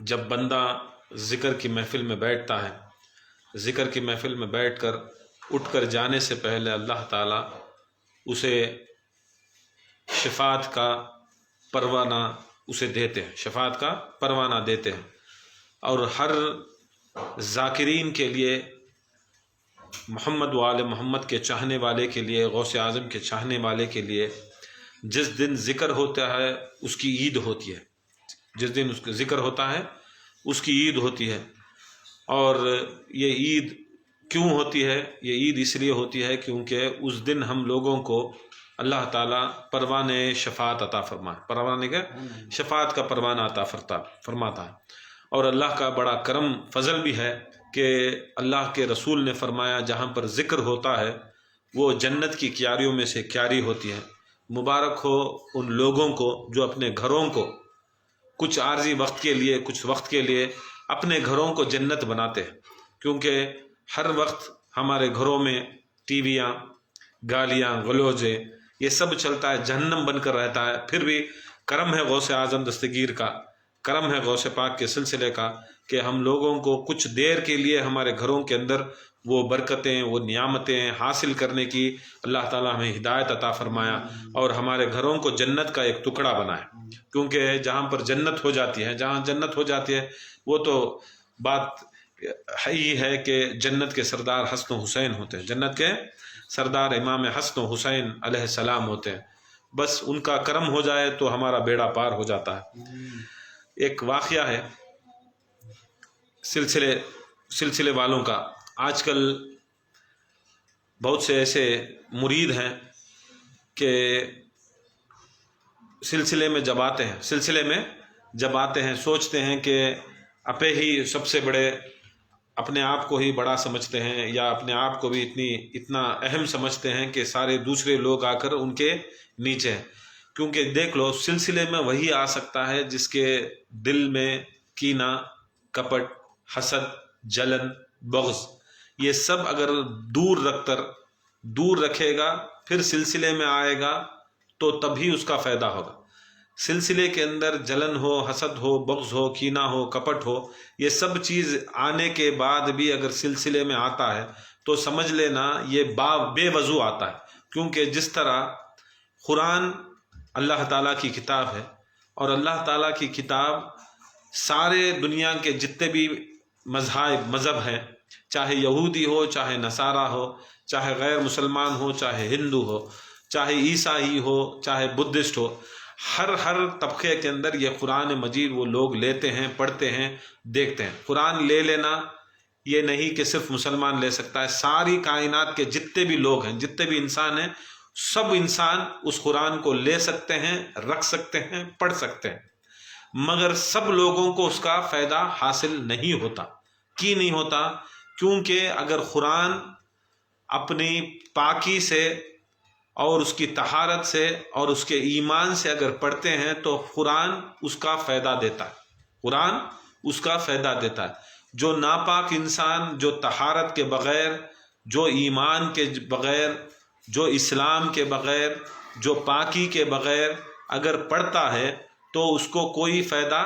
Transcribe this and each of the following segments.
جب بندہ ذکر کی محفل میں بیٹھتا ہے، ذکر کی محفل میں بیٹھ کر اٹھ کر جانے سے پہلے اللہ تعالیٰ اسے شفاعت کا پروانہ اسے دیتے ہیں، شفاعت کا پروانہ دیتے ہیں۔ اور ہر ذاکرین کے لیے، محمد و آل محمد کے چاہنے والے کے لیے، غوث اعظم کے چاہنے والے کے لیے جس دن ذکر ہوتا ہے اس کی عید ہوتی ہے، جس دن اس کا ذکر ہوتا ہے اس کی عید ہوتی ہے۔ اور یہ عید کیوں ہوتی ہے؟ یہ عید اس لیے ہوتی ہے کیونکہ اس دن ہم لوگوں کو اللہ تعالیٰ پروانہ شفاعت عطا پروانے کا شفاعت کا پروانہ عطا فرماتا ہے۔ اور اللہ کا بڑا کرم فضل بھی ہے کہ اللہ کے رسول نے فرمایا جہاں پر ذکر ہوتا ہے وہ جنت کی کیاریوں میں سے کیاری ہوتی ہے۔ مبارک ہو ان لوگوں کو جو اپنے گھروں کو کچھ عارضی وقت کے لیے، کچھ وقت کے لیے اپنے گھروں کو جنت بناتے ہیں، کیونکہ ہر وقت ہمارے گھروں میں ٹی ویاں، گالیاں، گلوجے، یہ سب چلتا ہے، جہنم بن کر رہتا ہے۔ پھر بھی کرم ہے غوث اعظم دستگیر کا، کرم ہے غوث پاک کے سلسلے کا کہ ہم لوگوں کو کچھ دیر کے لیے ہمارے گھروں کے اندر وہ برکتیں، وہ نعمتیں حاصل کرنے کی اللہ تعالیٰ ہمیں ہدایت عطا فرمایا اور ہمارے گھروں کو جنت کا ایک ٹکڑا بنایا۔ کیونکہ جہاں پر جنت ہو جاتی ہے، جہاں جنت ہو جاتی ہے وہ تو بات ہی ہے کہ جنت کے سردار حسن و حسین ہوتے ہیں، جنت کے سردار امام حسن و حسین علیہ السلام ہوتے ہیں۔ بس ان کا کرم ہو جائے تو ہمارا بیڑا پار ہو جاتا ہے۔ ایک واقعہ ہے سلسلے والوں کا۔ آج کل بہت سے ایسے مرید ہیں کہ سلسلے میں جب آتے ہیں سوچتے ہیں کہ اپے ہی سب سے بڑے، اپنے آپ کو ہی بڑا سمجھتے ہیں یا اپنے آپ کو بھی اتنا اہم سمجھتے ہیں کہ سارے دوسرے لوگ آ کر ان کے نیچے ہیں۔ کیونکہ دیکھ لو سلسلے میں وہی آ سکتا ہے جس کے دل میں کینہ، کپٹ، حسد، جلن، بغض، یہ سب اگر دور رکھے گا پھر سلسلے میں آئے گا تو تبھی اس کا فائدہ ہوگا۔ سلسلے کے اندر جلن ہو، حسد ہو، بغض ہو، کینہ ہو، کپٹ ہو، یہ سب چیز آنے کے بعد بھی اگر سلسلے میں آتا ہے تو سمجھ لینا یہ بے وضو آتا ہے۔ کیونکہ جس طرح قرآن اللہ تعالیٰ کی کتاب ہے اور اللہ تعالیٰ کی کتاب سارے دنیا کے جتنے بھی مذہب ہیں، چاہے یہودی ہو، چاہے نصارہ ہو، چاہے غیر مسلمان ہو، چاہے ہندو ہو، چاہے عیسائی ہو، چاہے بدھسٹ ہو، ہر طبقے کے اندر یہ قرآن مجید وہ لوگ لیتے ہیں، پڑھتے ہیں، دیکھتے ہیں۔ قرآن لے لینا یہ نہیں کہ صرف مسلمان لے سکتا ہے، ساری کائنات کے جتنے بھی لوگ ہیں، جتنے بھی انسان ہیں، سب انسان اس قرآن کو لے سکتے ہیں، رکھ سکتے ہیں، پڑھ سکتے ہیں، مگر سب لوگوں کو اس کا فائدہ حاصل نہیں ہوتا۔ کی نہیں ہوتا؟ کیونکہ اگر قرآن اپنی پاکی سے اور اس کی طہارت سے اور اس کے ایمان سے اگر پڑھتے ہیں تو قرآن اس کا فائدہ دیتا ہے، قرآن اس کا فائدہ دیتا ہے۔ جو ناپاک انسان، جو طہارت کے بغیر، جو ایمان کے بغیر، جو اسلام کے بغیر، جو پاکی کے بغیر اگر پڑھتا ہے تو اس کو کوئی فائدہ،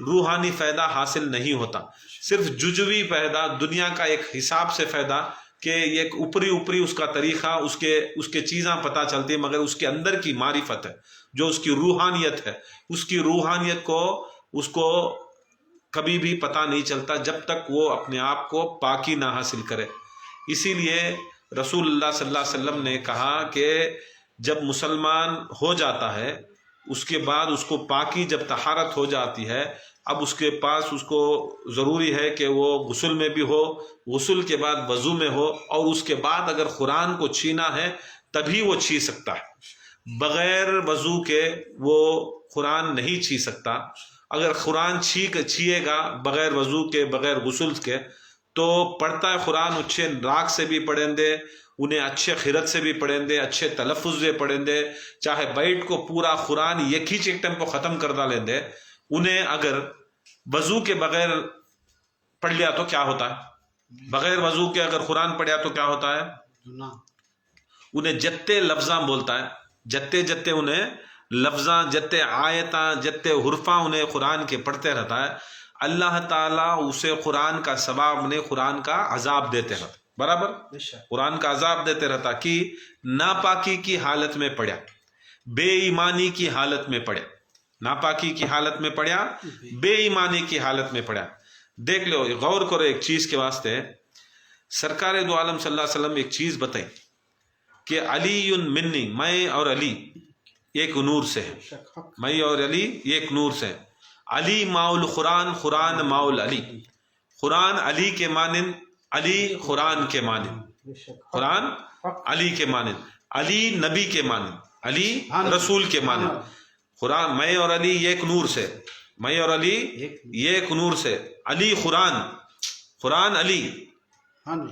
روحانی فائدہ حاصل نہیں ہوتا، صرف جزوی فائدہ، دنیا کا ایک حساب سے فائدہ کہ ایک اوپری اس کا طریقہ، اس کے چیزاں پتہ چلتی ہیں، مگر اس کے اندر کی معرفت ہے، جو اس کی روحانیت ہے، اس کی روحانیت کو اس کو کبھی بھی پتہ نہیں چلتا جب تک وہ اپنے آپ کو پاکی نہ حاصل کرے۔ اسی لیے رسول اللہ صلی اللہ علیہ وسلم نے کہا کہ جب مسلمان ہو جاتا ہے اس کے بعد اس کو پاکی، جب طہارت ہو جاتی ہے، اب اس کے پاس اس کو ضروری ہے کہ وہ غسل میں بھی ہو، غسل کے بعد وضو میں ہو، اور اس کے بعد اگر قرآن کو چھینا ہے تبھی وہ چھین سکتا ہے۔ بغیر وضو کے وہ قرآن نہیں چھین سکتا۔ اگر قرآن چھیے گا بغیر وضو کے، بغیر غسل کے، تو پڑھتا ہے قرآن اچھے راگ سے بھی پڑھیں دے، انہیں اچھے خیرت سے بھی پڑھیں دے، اچھے تلفظ سے پڑھیں دے، چاہے بیٹھ کو پورا قرآن ایک ہی ٹائم کو ختم کر ڈالیں دے، انہیں اگر وضو کے بغیر پڑھ لیا تو کیا ہوتا ہے؟ بغیر وضو کے اگر قرآن پڑھیا تو کیا ہوتا ہے؟ انہیں جتے لفظاں بولتا ہے، جتے انہیں لفظاں، جتے آیتاں، جتے حرفاں انہیں قرآن کے پڑھتے رہتا ہے، اللہ تعالیٰ اسے قرآن کا ثواب نہیں قرآن کا عذاب دیتے رہتا، برابر قرآن کا عذاب دیتے رہتا کہ ناپاکی کی حالت میں پڑیا، بے ایمانی کی حالت میں پڑیا، ناپاکی کی حالت میں پڑیا، بے ایمانی کی حالت میں پڑیا۔ دیکھ لو، غور کرو ایک چیز کے واسطے، سرکار دو عالم صلی اللہ علیہ وسلم ایک چیز بتائی کہ علی منی، میں اور علی ایک نور سے ہے، میں اور علی ایک نور سے ہے۔ علی ماؤل قرآن، قرآن ماؤل علی، قرآن علی کے مانند، علی قرآن کے مانند، قرآن علی کے مانند، علی نبی کے مانند، علی رسول کے مانند۔ قرآن میں اور علی ایک نور سے، میں اور علی ایک نور سے، علی قرآن، قرآن علی۔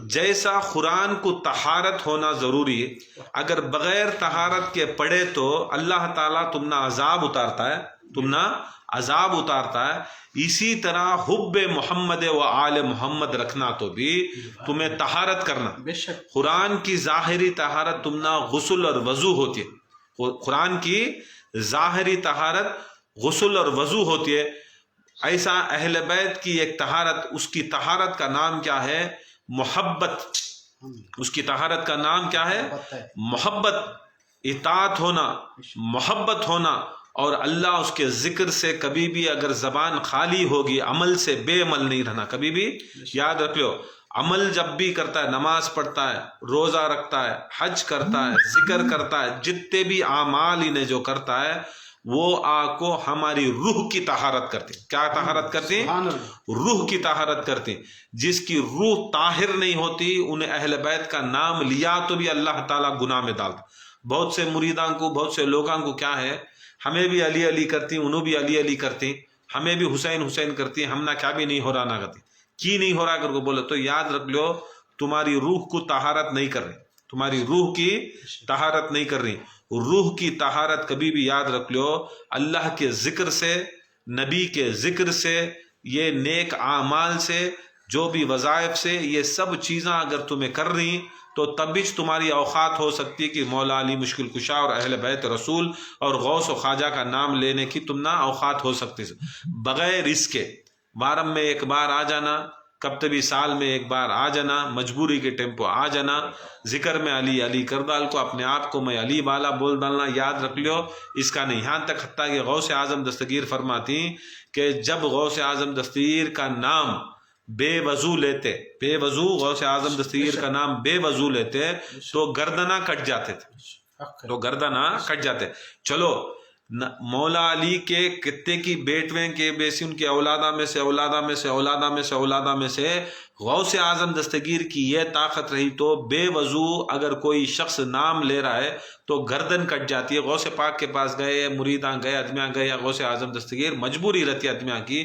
جیسا قرآن کو طہارت ہونا ضروری ہے، اگر بغیر طہارت کے پڑھے تو اللہ تعالیٰ تمنا عذاب اتارتا ہے، تمنا عذاب اتارتا ہے۔ اسی طرح حب محمد و آل محمد رکھنا تو بھی تمہیں طہارت کرنا۔ قرآن کی ظاہری طہارت تمنا غسل اور وضو ہوتی ہے، قرآن کی ظاہری طہارت غسل اور وضو ہوتی ہے۔ ایسا اہل بیت کی ایک طہارت، اس کی طہارت کا نام کیا ہے؟ محبت۔ اس کی طہارت کا نام کیا ہے؟ محبت، اطاعت ہونا، محبت ہونا۔ اور اللہ اس کے ذکر سے کبھی بھی اگر زبان خالی ہوگی، عمل سے بے عمل نہیں رہنا کبھی بھی۔ یاد رکھ لو، عمل جب بھی کرتا ہے، نماز پڑھتا ہے، روزہ رکھتا ہے، حج کرتا ہے، ذکر کرتا ہے، جتنے بھی اعمال انہیں جو کرتا ہے وہ کو ہماری روح کی طہارت کرتے۔ کیا طہارت کرتے ہیں؟ روح کی طہارت کرتے۔ جس کی روح طاہر نہیں ہوتی، انہیں اہل بیت کا نام لیا تو بھی اللہ تعالیٰ گناہ میں ڈالتا۔ بہت سے مریداں کو، بہت سے لوگاں کو کیا ہے، ہمیں بھی علی علی کرتی، انہوں بھی علی علی کرتی، ہمیں بھی حسین حسین کرتی، ہم نہ کیا بھی نہیں ہو رہا نہ کرتی، کی نہیں ہو رہا اگر کو بولے تو یاد رکھ لو، تمہاری روح کو طہارت نہیں کر رہی، تمہاری روح کی طہارت نہیں کر رہی۔ روح کی طہارت کبھی بھی یاد رکھ لو اللہ کے ذکر سے، نبی کے ذکر سے، یہ نیک اعمال سے، جو بھی وظائف سے، یہ سب چیزیں اگر تمہیں کر رہی تو تب بھی تمہاری اوقات ہو سکتی کہ مولا علی مشکل کشا اور اہل بیت رسول اور غوث و خواجہ کا نام لینے کی تم نہ اوقات ہو سکتی۔ بغیر اس کے وارم میں ایک بار آ جانا، کب تبھی سال میں ایک بار آ جانا، مجبوری کے ٹیمپو آ جانا، ذکر میں علی علی کر ڈال کو، اپنے آپ کو میں علی والا بول ڈالنا، یاد رکھ لو اس کا نہیں۔ یہاں تک حتیٰ کہ غوث اعظم دستگیر فرماتی کہ جب غوث اعظم دستگیر کا نام بے وضو لیتے، بے وضو غوث اعظم دستگیر کا نام بے وضو لیتے تو گردنہ کٹ جاتے تھے، تو گردنہ کٹ جاتے۔ چلو مولا علی کے کتے کی بیٹویں کے بیسی، ان کے اولادہ میں سے اولادہ میں سے اولادہ میں سے اولادہ میں سے غوث اعظم دستگیر کی یہ طاقت رہی تو بے وضو اگر کوئی شخص نام لے رہا ہے تو گردن کٹ جاتی ہے۔ غوث پاک کے پاس گئے، مریداں گئے، ادمیاں گئے، غوث اعظم دستگیر مجبوری رہتی ہے ادمیاں کی،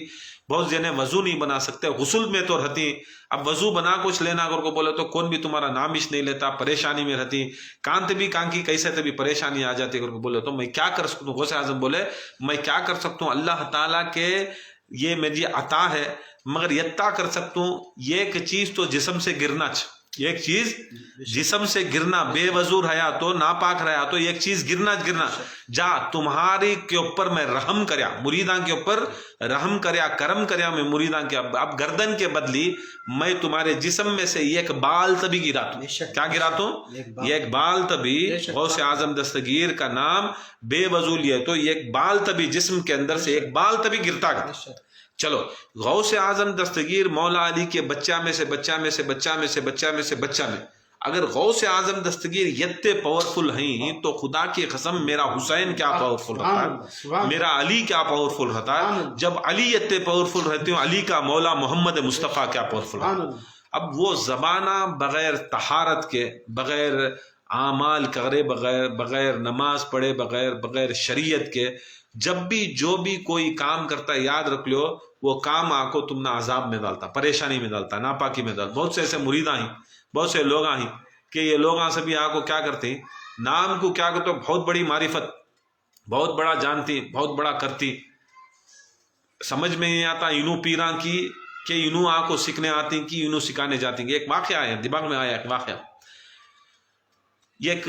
بہت جنے وضو نہیں بنا سکتے، غسل میں تو رہتی، اب وضو بنا کچھ لینا اگر کو بولے تو کون بھی تمہارا نام ہی نہیں لیتا، پریشانی میں رہتی، کانت بھی کان کی کیسے تبھی پریشانی آ جاتی اگر کو بولے تو میں کیا کر سکتا ہوں۔ غوث اعظم بولے میں کیا کر سکتا ہوں، اللہ تعالیٰ کے یہ میری عطا ہے، مگر یتا کر سکتا ہوں ایک چیز تو جسم سے گرنا، ایک چیز جسم سے گرنا، بے وضو رہا تو ناپاک رہا تو ایک چیز گرنا جا تمہاری کے اوپر میں رحم کریا، مریداں کے اوپر رحم کریا، کرم کریا میں مریداں کے، اب گردن کے بدلی میں تمہارے جسم میں سے ایک بال تبھی گرا تو، کیا گرا تو ایک بال تبھی۔ غوث اعظم دستگیر کا نام بے وضو لیے تو ایک بال تبھی جسم کے اندر سے ایک بال تبھی گرتا گیا۔ چلو غوث اعظم دستگیر مولا علی کے بچہ میں سے بچہ میں سے بچہ میں سے بچہ میں سے بچہ میں، اگر غوث اعظم دستگیر یتے پاورفل ہیں تو خدا کی قسم میرا حسین کیا پاورفل رہتا ہے، میرا علی کیا پاورفل رہتا ہے۔ جب علی یتے پاورفل رہتے ہوں، علی کا مولا محمد مصطفیٰ کیا پاورفل رہتا ہے۔ اب وہ زبانہ بغیر طہارت کے، بغیر اعمال کرے، بغیر نماز پڑھے، بغیر شریعت کے جب بھی جو بھی کوئی کام کرتا ہے، یاد رکھ لو وہ کام آپ کو تم نہ عذاب میں ڈالتا، پریشانی میں ڈالتا، ناپاکی میں ڈالتا۔ بہت سے ایسے مریداں ہیں، بہت سے لوگ ہیں کہ یہ لوگ سے بھی آپ کو کیا کرتے ہیں، نام کو کیا کرتے، بہت بڑی معرفت، بہت بڑا جانتی، بہت بڑا کرتی، سمجھ میں نہیں آتا انہوں پیراں کی کہ انہوں آپ کو سیکھنے آتی کہ انہوں سکھانے جاتی ہیں۔ ایک واقعہ ہے دماغ میں آیا، ایک واقعہ، ایک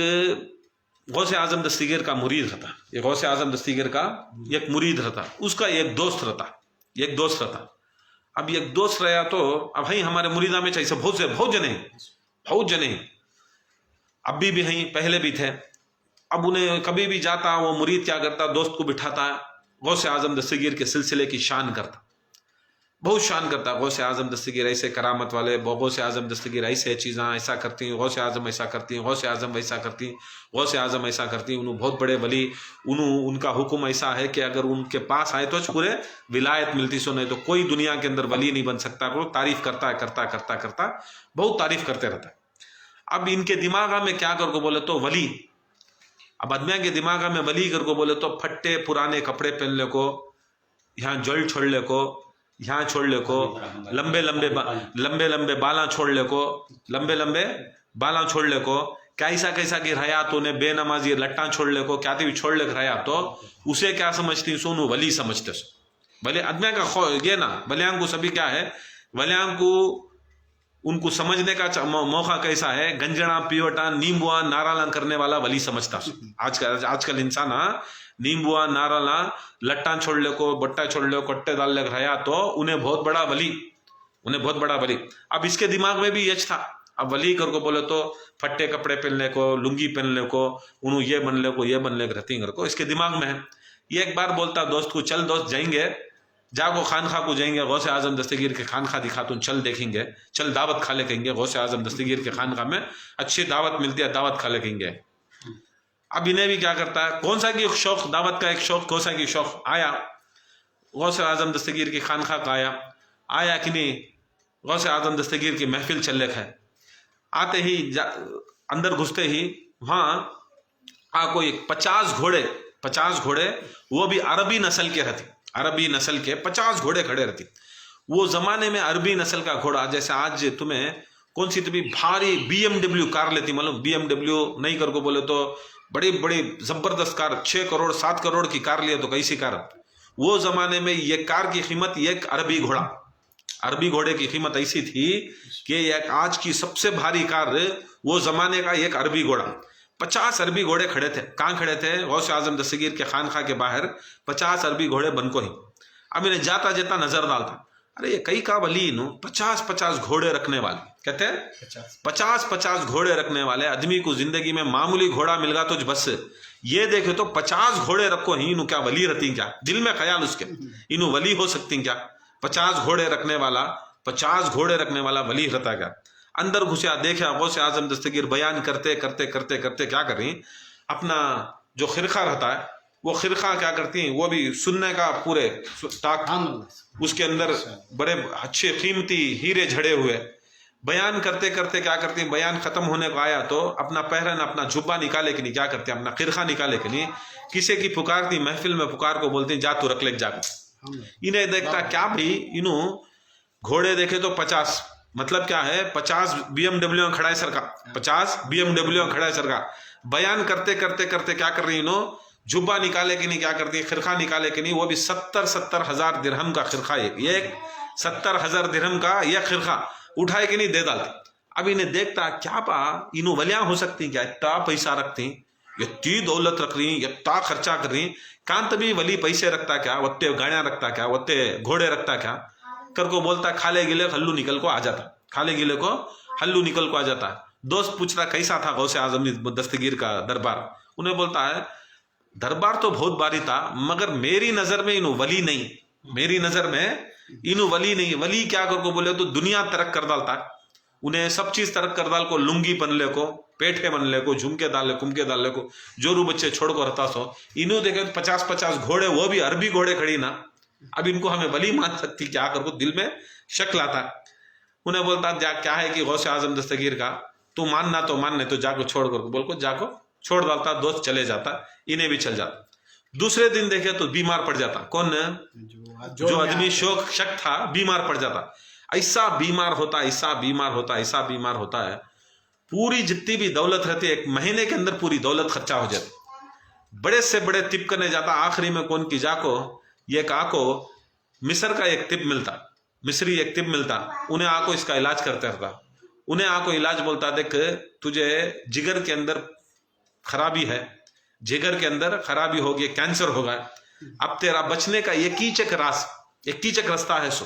غوث اعظم دستگیر کا مرید رہتا، یہ غوث اعظم دستگیر کا ایک مرید رہتا، اس کا ایک دوست رہتا، اب ایک دوست رہا تو اب ہیں ہمارے مریدہ میں چاہیے بہت جنے ابھی بھی ہیں، پہلے بھی تھے. اب انہیں کبھی بھی جاتا وہ مرید کیا کرتا، دوست کو بٹھاتا غوث اعظم دستگیر کے سلسلے کی شان کرتا، بہت شان کرتا. غوث اعظم دستگیر ایسے کرامت والے، غوث اعظم دستگیر ایسے چیزاں ایسا کرتی ہیں، غوث اعظم ایسا کرتی ہیں، غوث اعظم ویسا کرتی ہیں، غوث اعظم ایسا کرتی ہیں. انہوں بہت بڑے ولی، ان کا حکم ایسا ہے کہ اگر ان کے پاس آئے تو پورے ولایت ملتی سو، نہیں تو کوئی دنیا کے اندر ولی نہیں بن سکتا. تعریف کرتا بہت تعریف کرتے رہتا ہے. اب ان کے دماغ میں کیا کر کو بولے تو ولی، اب آدمیاں کے دماغ میں ولی کر کو بولے تو پھٹے پرانے کپڑے پہن لے کو، یہاں جل چھوڑ لے کو، یہاں چھوڑ لے کو، لمبے لمبے بالاں چھوڑ لے کو، لمبے بالاں چھوڑ لے کو، کیسا کی رہا تو نے بے نمازی لٹاں چھوڑ لے کو، کیا بھی چھوڑ لے رہا تو اسے کیا سمجھتی سونو ولی سمجھتے سو. بھلے آدمیاں کا یہ نا ولیاں کو سبھی کیا ہے، ولیاں کو ان کو سمجھنے کا موقع کیسا ہے، گنجڑا پیوٹا نیمبوا نارالا کرنے والا ولی سمجھتا سو. آج کل انسان نیمبوا نارالا لٹاں چھوڑ لے کو، بٹا چھوڑ لے کو، کٹے ڈال لے رہا تو انہیں بہت بڑا ولی. اب اس کے دماغ میں بھی یہ تھا. اب ولی کر کو بولے تو پھٹے کپڑے پہننے کو، لنگی پہن لے کو، انہوں یہ بن لے کو رہتی کر کو اس کے دماغ میں ہے. یہ ایک بار بولتا دوست کو، چل دوست جائیں گے، جاگو خانخواہ کو جائیں گے، غوث اعظم دستگیر کے خانخواہ دکھاتا ہوں، چل دیکھیں گے، چل دعوت کھا لے کہیں گے. غوث اعظم دستگیر کے خانخواہ میں اچھی دعوت ملتی ہے، دعوت کھا لے کہیں گے. اب انہیں بھی کیا کرتا ہے، کون سا کی شوق، دعوت کا ایک شوق، کون سا کی شوق آیا غوث اعظم دستگیر کی خانخواہ کا آیا کہ نہیں، غوث اعظم دستگیر کی محفل چل رکھا ہے. آتے ہی اندر گھستے ہی وہاں کوئی 50 گھوڑے وہ بھی عربی نسل کے رہتے، عربی نسل کے 50 گھوڑے کھڑے رہتی. وہ زمانے میں عربی نسل کا گھوڑا، جیسے آج تمہیں کون سی تبھی بھاری BMW کار لیتی، معلوم BMW نہیں کر کو بولے تو بڑی زبردست کار، 6 کروڑ 7 کروڑ کی کار لیا تو کیسی کار. وہ زمانے میں یہ کار کی قیمت ایک عربی گھوڑے کی قیمت ایسی تھی کہ ایک آج کی سب سے بھاری کار وہ زمانے کا ایک عربی گھوڑا. 50 عربی گھوڑے کھڑے تھے. کہاں کھڑے تھے؟ غوث اعظم دستگیر کے خانخواہ کے باہر 50 عربی گھوڑے بن کو ہی. اب انہیں جاتا نظر ڈالتا، ارے یہ کئی کا ولی 50 گھوڑے رکھنے والے، کہتے ہیں 50 گھوڑے رکھنے والے آدمی کو زندگی میں معمولی گھوڑا مل گا تو بس یہ دیکھے تو 50 گھوڑے رکھو ہی، انہوں کیا ولی رہتی کیا؟ دل میں خیال اس کے انہوں ولی ہو سکتی کیا؟ 50 گھوڑے رکھنے والا ولی رہتا کیا؟ اندر گھسیا، دیکھا غوث اعظم دستگیر بیان کرتے کیا کر رہی، اپنا جو خرقہ رہتا ہے وہ خرقہ کیا کرتی ہیں، وہ بھی سننے کا پورے اس کے اندر بڑے اچھے قیمتی ہیرے جھڑے ہوئے. بیان کرتے کیا کرتی ہیں، بیان ختم ہونے کو آیا تو اپنا پہرن، اپنا جبہ نکالے کہ نہیں، کیا کرتے ہیں اپنا خرقہ نکالے کہ نہیں، کسی کی پکارتی محفل میں پکار کو بولتی ہیں جا تو رکھ لے جا کو. انہیں دیکھتا کیا بھائی، انہوں گھوڑے دیکھے تو 50، مطلب کیا ہے 50 BMW کھڑا ہے سر کا، 50 BMW کھڑا ہے سر کا. بیان کرتے کیا کر رہی انہوں جبہ نکالے کہ نہیں، کیا کرتی ہیں خرقہ نکالے کہ نہیں، وہ بھی 70 ہزار درہم کا خرقہ، ایک 70 ہزار درہم کا یہ خرقہ اٹھائے کہ نہیں دے ڈالتے. اب انہیں دیکھتا کیا پا انہوں ولیاں ہو سکتی کیا، اتنا پیسہ رکھتی، اتنی دولت رکھ رہی، اتنا خرچہ کر رہی، کانت بھی ولی پیسے رکھتا کیا، وتے گاڑیاں رکھتا کیا، وتے گھوڑے رکھتا کیا کر کو بولتا، کھالے گلے ہلو نکل کو آ جاتا. دوست پوچھتا کیسا تھا غوث اعظم دستگیر کا دربار؟ انہیں بولتا ہے دربار تو بہت باری تھا، مگر میری نظر میں انہوں ولی نہیں. ولی کیا کر کو بولے تو دنیا ترک کر ڈالتا، انہیں سب چیز ترک کر ڈال کو، لنگی بن لے کو، پیٹھے بن لے کو، جھمکے ڈال لے، کمکے ڈال لے کو، جورو بچے چھوڑ کو رہتا سو. انہوں دیکھے 50 گھوڑے، وہ بھی عربی گھوڑے کھڑی نا. اب ان کو ہمیں ولی مان سکتی کیا کر کو دل میں شک لاتا. انہیں بولتا کیا ہے کہ غوث اعظم دستگیر کا تو ماننا تو ماننے تو جا کو چھوڑ کر کو بول کو جا کو چھوڑ ڈالتا. دوست چلے جاتا، انہیں بھی چل جاتا. دوسرے دن دیکھے تو بیمار پڑ جاتا. کون؟ جو آدمی شک تھا، بیمار پڑ جاتا. ایسا بیمار ہوتا ہے پوری جتنی بھی دولت رہتی ہے ایک مہینے کے اندر پوری دولت خرچہ ہو جاتی. بڑے سے بڑے طب کرنے جاتا، آخری میں کون کی جا کو یہ کا کو مصر کا ایک طب ملتا، مصری ایک طب ملتا، انہیں آ کو اس کا علاج کرتے رہتا. انہیں آ کو علاج بولتا دیکھ تجھے جگر کے اندر خرابی ہے، جگر کے اندر خرابی ہوگی، کینسر ہوگا، اب تیرا بچنے کا ایک ہی چک راستہ ہے سو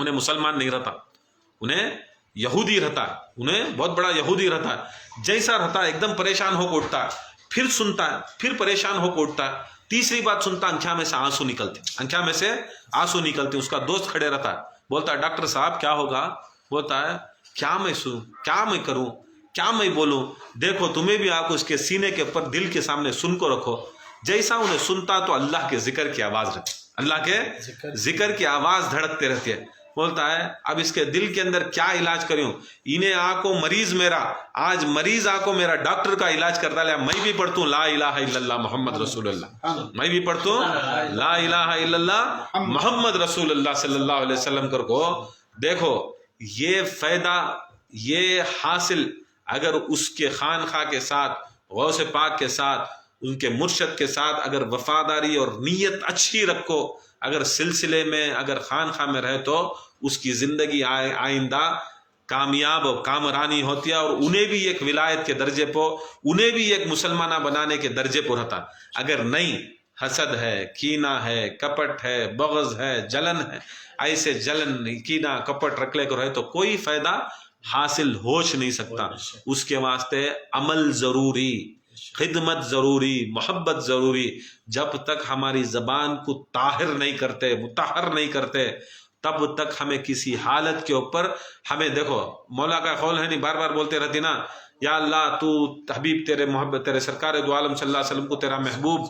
انہیں مسلمان نہیں رہتا, انہیں یہودی رہتا ہے, انہیں بہت بڑا یہودی رہتا ہے, جیسا رہتا ہے ایک دم پریشان ہو کے اٹھتا ہے, پھر سنتا ہے, پھر پریشان ہو کے اٹھتا ہے, تیسری بات سنتا, آنکھوں میں سے آنسو نکلتے, آنکھوں میں سے آنسو نکلتے. اس کا دوست کھڑے رہتا ہے, بولتا ہے ڈاکٹر صاحب کیا ہوگا؟ بولتا ہے کیا میں سنوں, کیا میں کروں, کیا میں بولوں؟ دیکھو تمہیں بھی آپ اس کے سینے کے اوپر دل کے سامنے سن کو رکھو. جیسا انہیں سنتا تو اللہ کے ذکر کی آواز رہتی, اللہ کے ذکر کی آواز دھڑکتے رہتی ہے. بولتا ہے اب اس کے دل کے اندر کیا علاج کروں؟ انہیں آنکھوں مریض میرا, آج مریض آنکھوں میرا ڈاکٹر کا علاج کرتا ہے. میں بھی پڑھتا ہوں لا الہ الا اللہ محمد رسول اللہ, میں بھی پڑھتا ہوں لا الہ الا اللہ محمد رسول اللہ صلی اللہ علیہ وسلم کر کو. دیکھو یہ فائدہ, یہ حاصل اگر اس کے خانخواہ کے ساتھ, غوث پاک کے ساتھ, ان کے مرشد کے ساتھ اگر وفاداری اور نیت اچھی رکھو, اگر سلسلے میں اگر خانخواہ میں رہے تو اس کی زندگی آئندہ کامیاب اور کامرانی ہوتی ہے, اور انہیں بھی ایک ولایت کے درجے پہ, انہیں بھی ایک مسلمانہ بنانے کے درجے پہ رہتا. اگر نہیں, حسد ہے, کینہ ہے, کپٹ ہے, بغض ہے, جلن ہے, ایسے جلن کینہ کپٹ رکھ لے کر رہے تو کوئی فائدہ حاصل ہوش نہیں سکتا. اس کے واسطے عمل ضروری, خدمت ضروری, محبت ضروری. جب تک ہماری زبان کو طاہر نہیں کرتے, مطہر نہیں کرتے, تب تک ہمیں کسی حالت کے اوپر ہمیں, دیکھو مولا کا قول ہے نہیں, بار بار بولتے رہتی نا, یا اللہ تو حبیب تیرے محبت, تیرے سرکار دو عالم صلی اللہ علیہ وسلم کو تیرا محبوب,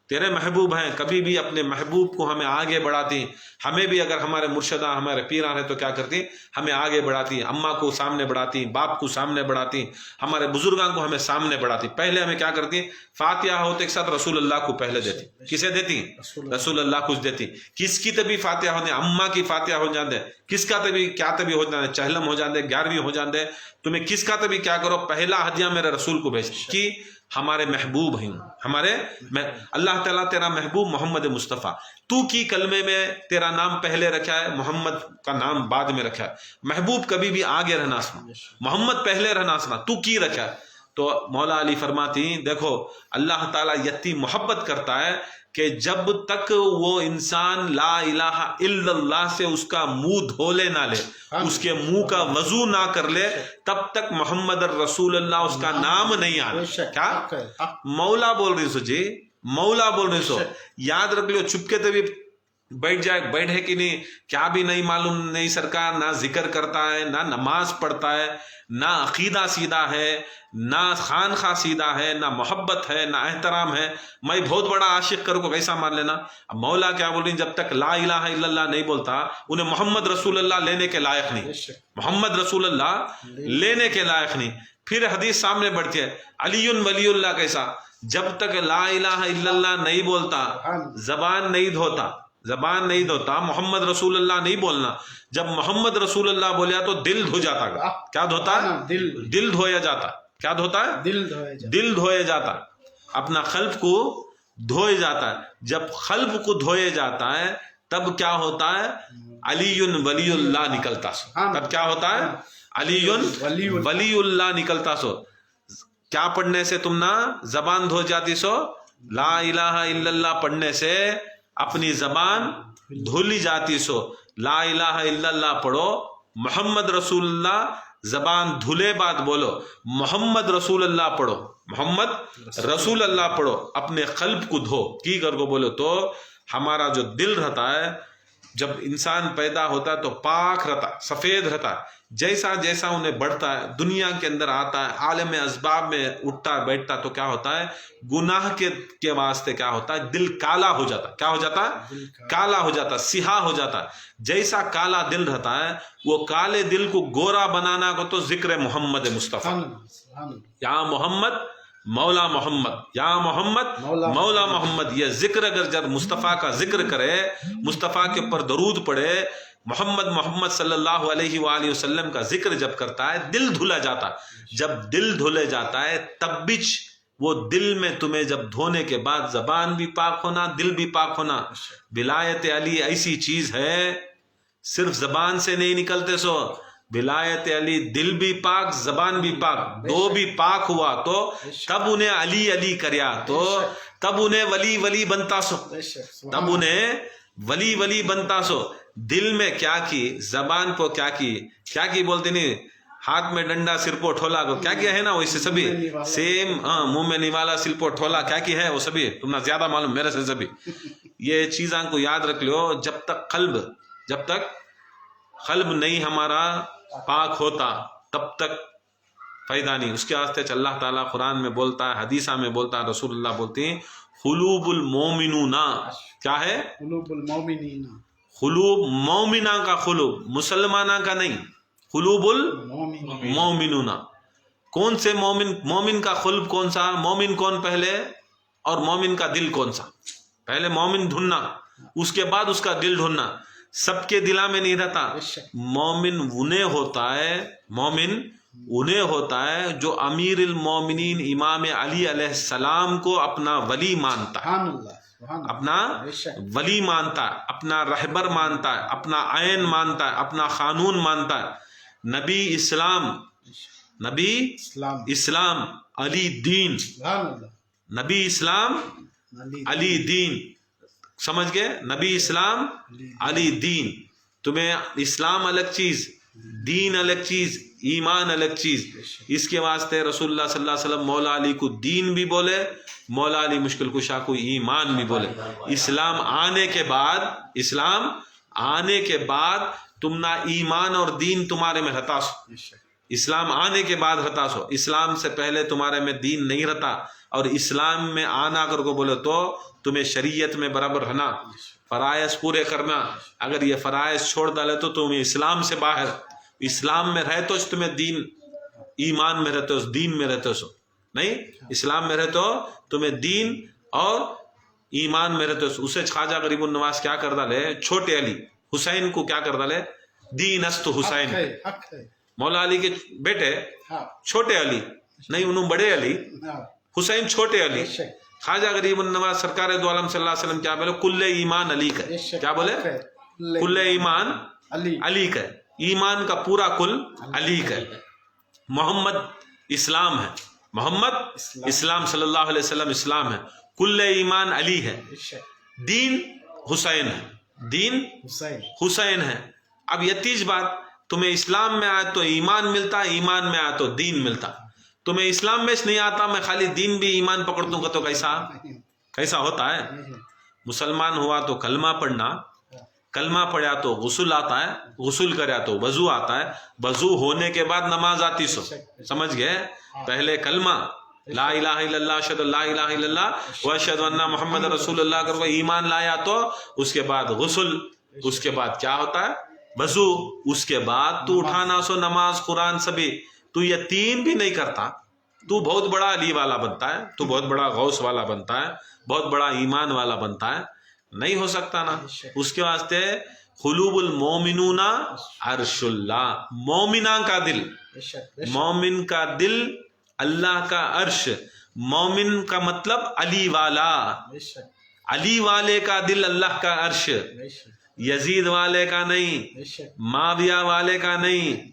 تیرے محبوب ہیں, کبھی بھی اپنے محبوب کو ہمیں آگے بڑھاتی. ہمیں بھی اگر ہمارے مرشدہ ہمارے پیران ہیں تو کیا کرتی, ہمیں آگے بڑھاتی, اماں کو سامنے بڑھاتی, باپ کو سامنے بڑھاتی, ہمارے بزرگاں کو ہمیں سامنے بڑھاتی. پہلے ہمیں کیا کرتی, فاتحہ ہوتے ایک ساتھ رسول اللہ کو پہلے دیتی. کسے دیتی؟ رسول اللہ کو دیتی. کس کی تبھی فاتحہ ہوتے, اماں کی فاتحہ ہو جاندے, کس کا تبھی کیا تبھی ہو جاندے, چہلم ہو جاندے, 11ویں ہو جاندے, تمہیں کس کا تبھی کیا کرو, پہلا ہدیہ میرے رسول کو بھیج کی ہمارے محبوب ہیں, ہمارے اللہ تعالیٰ تیرا محبوب محمد مصطفیٰ, تو کی کلمے میں تیرا نام پہلے رکھا ہے, محمد کا نام بعد میں رکھا ہے. محبوب کبھی بھی آگے رہنا سنا, محمد پہلے رہنا سنا, تو کی رکھا ہے. تو مولا علی فرماتی دیکھو اللہ تعالیٰ یتی محبت کرتا ہے کہ جب تک وہ انسان لا الہ الا اللہ سے اس کا منہ دھولے نہ لے, اس کے منہ کا وضو نہ کر لے, تب تک محمد الرسول اللہ اس کا نام نہیں آنا. کیا مولا بول رہی سو جی, مولا بول رہی سو, یاد رکھ لو. چپکے تو بھی بیٹھ جائے, بیٹھے کہ نہیں کیا بھی نہیں معلوم نہیں, سرکار نہ ذکر کرتا ہے, نہ نماز پڑھتا ہے, نہ عقیدہ سیدھا ہے, نہ خانخواہ سیدھا ہے, نہ محبت ہے, نہ احترام ہے. میں بہت بڑا عاشق کروں کو کیسا مان لینا. اب مولا کیا بول رہی, جب تک لا الہ الا اللہ نہیں بولتا انہیں محمد رسول اللہ لینے کے لائق نہیں, محمد رسول اللہ لینے کے لائق نہیں. پھر حدیث سامنے بڑھتی ہے, علی ولی اللہ کیسا, جب تک لا الہ الا اللہ نہیں بولتا, زبان نہیں دھوتا, زبان نہیں دھوتا, محمد رسول اللہ نہیں بولنا. جب محمد رسول اللہ بولیا تو دل دھو جاتا. کیا دھوتا ہے؟ دل دھویا جاتا. کیا دھوتا ہے؟ دل دھویا جاتا, اپنا قلب کو دھوئے جاتا ہے. جب قلب کو دھوئے جاتا ہے تب کیا ہوتا ہے, علی ولی اللہ نکلتا سو. تب کیا ہوتا ہے, علی ولی اللہ نکلتا سو. کیا پڑھنے سے تم نہ زبان دھو جاتی سو, لا الہ الا اللہ پڑھنے سے اپنی زبان دھولی جاتی سو. لا الہ الا اللہ پڑھو, محمد رسول اللہ زبان دھلے بعد بولو, محمد رسول اللہ پڑھو, محمد رسول اللہ پڑھو, اپنے قلب کو دھو کی کر کو بولو. تو ہمارا جو دل رہتا ہے, جب انسان پیدا ہوتا ہے تو پاک رہتا, سفید رہتا. جیسا جیسا انہیں بڑھتا ہے, دنیا کے اندر آتا ہے, عالم اسباب میں اٹھتا بیٹھتا, تو کیا ہوتا ہے, گناہ کے واسطے کیا ہوتا ہے, دل کالا ہو جاتا. کیا ہو جاتا ہے, کالا ہو جاتا, سیاہ ہو جاتا. جیسا کالا دل رہتا ہے, وہ کالے دل کو گورا بنانا کو تو ذکر محمد مصطفیٰ, یا محمد مولا محمد, یا محمد مولا محمد, یہ ذکر اگر جب مصطفیٰ کا ذکر کرے, مصطفیٰ کے اوپر درود پڑھے, محمد صلی اللہ علیہ وآلہ وسلم کا ذکر جب کرتا ہے, دل دھلا جاتا. جب دل دھلے جاتا ہے تب بھی وہ دل میں تمہیں جب دھونے کے بعد زبان بھی پاک ہونا, دل بھی پاک ہونا. ولایت علی ایسی چیز ہے, صرف زبان سے نہیں نکلتے سو, ولایت علی دل بھی پاک, زبان بھی پاک, دو بھی پاک ہوا تو تب انہیں علی علی کریا, تو تب انہیں ولی ولی بنتا سو, تب انہیں ولی ولی بنتا سو. دل میں کیا کی، زبان کو کیا کی بولتے نہیں، ہاتھ میں ڈنڈا سر پو ٹھولا کو کیا ہے نا، ویسے سبھی سیم منہ میں نوالا سر پو ٹھولا کیا ہے وہ سبھی تم نے زیادہ معلوم میرے سے سبھی یہ چیزاں کو یاد رکھ لو. جب تک قلب نہیں ہمارا پاک ہوتا تب تک فائدہ نہیں. اس کے واسطے اللہ تعالیٰ قرآن میں بولتا ہے، حدیثہ میں بولتا ہے، رسول اللہ بولتے ہیں قلوب المومنون، کیا ہے؟ قلوب المومنین، قلوب مومنہ کا قلوب، مسلمانہ کا نہیں، قلوب المومنون. کون سے مومن؟ مومن کا قلب کون سا؟ مومن کون پہلے، اور مومن کا دل کون سا؟ پہلے مومن ڈھونڈنا، اس کے بعد اس کا دل ڈھونڈنا. سب کے دلا میں نہیں رہتا. مومن انہیں ہوتا ہے جو امیر المومنین امام علی علیہ السلام کو اپنا ولی مانتا ہے، اپنا ولی مانتا ہے، اپنا رہبر مانتا ہے، اپنا عین مانتا ہے، اپنا قانون مانتا ہے. نبی اسلام علی دین، نبی اسلام علی دین، سمجھ گئے؟ نبی اسلام علی دین. تمہیں اسلام الگ چیز، دین الگ چیز، ایمان الگ چیز. اس کے واسطے رسول اللہ صلی اللہ علیہ وسلم مولا علی کو دین بھی بولے، مولا علی مشکل کشا کو ایمان بھی بولے. اسلام آنے کے بعد تم نہ ایمان اور دین تمہارے میں رہتا سو. اسلام آنے کے بعد رہتا سو. اسلام سے پہلے تمہارے میں دین نہیں رہتا. اور اسلام میں آنا کر کو بولے تو تمہیں شریعت میں برابر رہنا، فرائض پورے کرنا. اگر یہ فرائض چھوڑ ڈالے تو تمہیں اسلام سے باہر. اسلام میں رہتے ہو تمہیں دین، ایمان میں رہتے ہو، دین میں رہتے ہو نہیں. اسلام میں رہتے ہو تمہیں دین اور ایمان میں رہتے ہو. اسے خواجہ غریب النواز کیا کر ڈالے؟ چھوٹے علی حسین کو کیا کر ڈالے؟ دین است حسین. مولا علی کے بیٹے چھوٹے علی نہیں، انہوں بڑے علی، حسین چھوٹے علی. خواجہ غریب النواز سرکار دو عالم صلی اللہ علیہ وسلم کیا بولے؟ کل ایمان علی کا. کیا بولے؟ کل ایمان علی کا. ایمان کا پورا کل علی کا. محمد اسلام ہے، محمد اسلام صلی اللہ علیہ وسلم اسلام ہے. کل ایمان علی ہے. دین حسین ہے، دین حسین ہے. اب یہ تیج بات، تمہیں اسلام میں آئے تو ایمان ملتا، ایمان میں آئے تو دین ملتا. تمہیں اسلام میں نہیں آتا، میں خالی دین بھی ایمان پکڑ دوں گا تو کیسا ہوتا ہے؟ مسلمان ہوا تو کلمہ پڑھنا، کلمہ پڑھا تو غسل آتا ہے، غسل کریا تو وضو آتا ہے، وضو ہونے کے بعد نماز آتی. سمجھ گئے؟ پہلے کلمہ لا الہ الا اللہ، اشہد ان لا الہ الا اللہ و اشہد ان محمد رسول اللہ کر کے ایمان لایا تو اس کے بعد غسل، اس کے بعد کیا ہوتا ہے؟ وضو. اس کے بعد تو اٹھانا سو نماز قرآن سبھی. تو یہ تین بھی نہیں کرتا تو بہت بڑا علی والا بنتا ہے، تو بہت بڑا غوث والا بنتا ہے، بہت بڑا ایمان والا بنتا ہے. نہیں ہو سکتا نا. اس کے واسطے قلوب المومنون عرش اللہ، مومنہ کا دل، مومن کا دل اللہ کا عرش. مومن کا مطلب علی والا، علی والے کا دل اللہ کا عرش. یزید والے کا نہیں، معاویہ والے کا نہیں،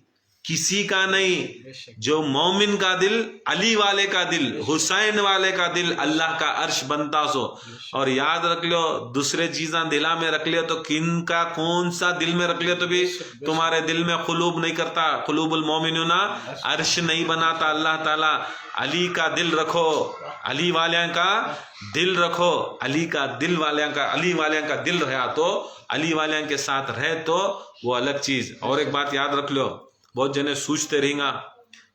کسی کا نہیں. جو مومن کا دل، علی والے کا دل، حسین والے کا دل اللہ کا عرش بنتا سو. اور یاد رکھ لو دوسرے چیزاں دلا میں رکھ لیا تو کن کا کون سا دل میں رکھ لیا تو بھی تمہارے دل میں قلوب نہیں کرتا. قلوب المومنون عرش نہیں بناتا اللہ تعالیٰ. علی کا دل رکھو، علی والیاں کا دل رکھو. علی کا دل والیاں کا، علی والیاں کا دل رہا تو علی والیاں کے ساتھ رہے تو وہ الگ چیز. اور ایک بات یاد رکھ لو، بہت جنے سوچتے رہیں گا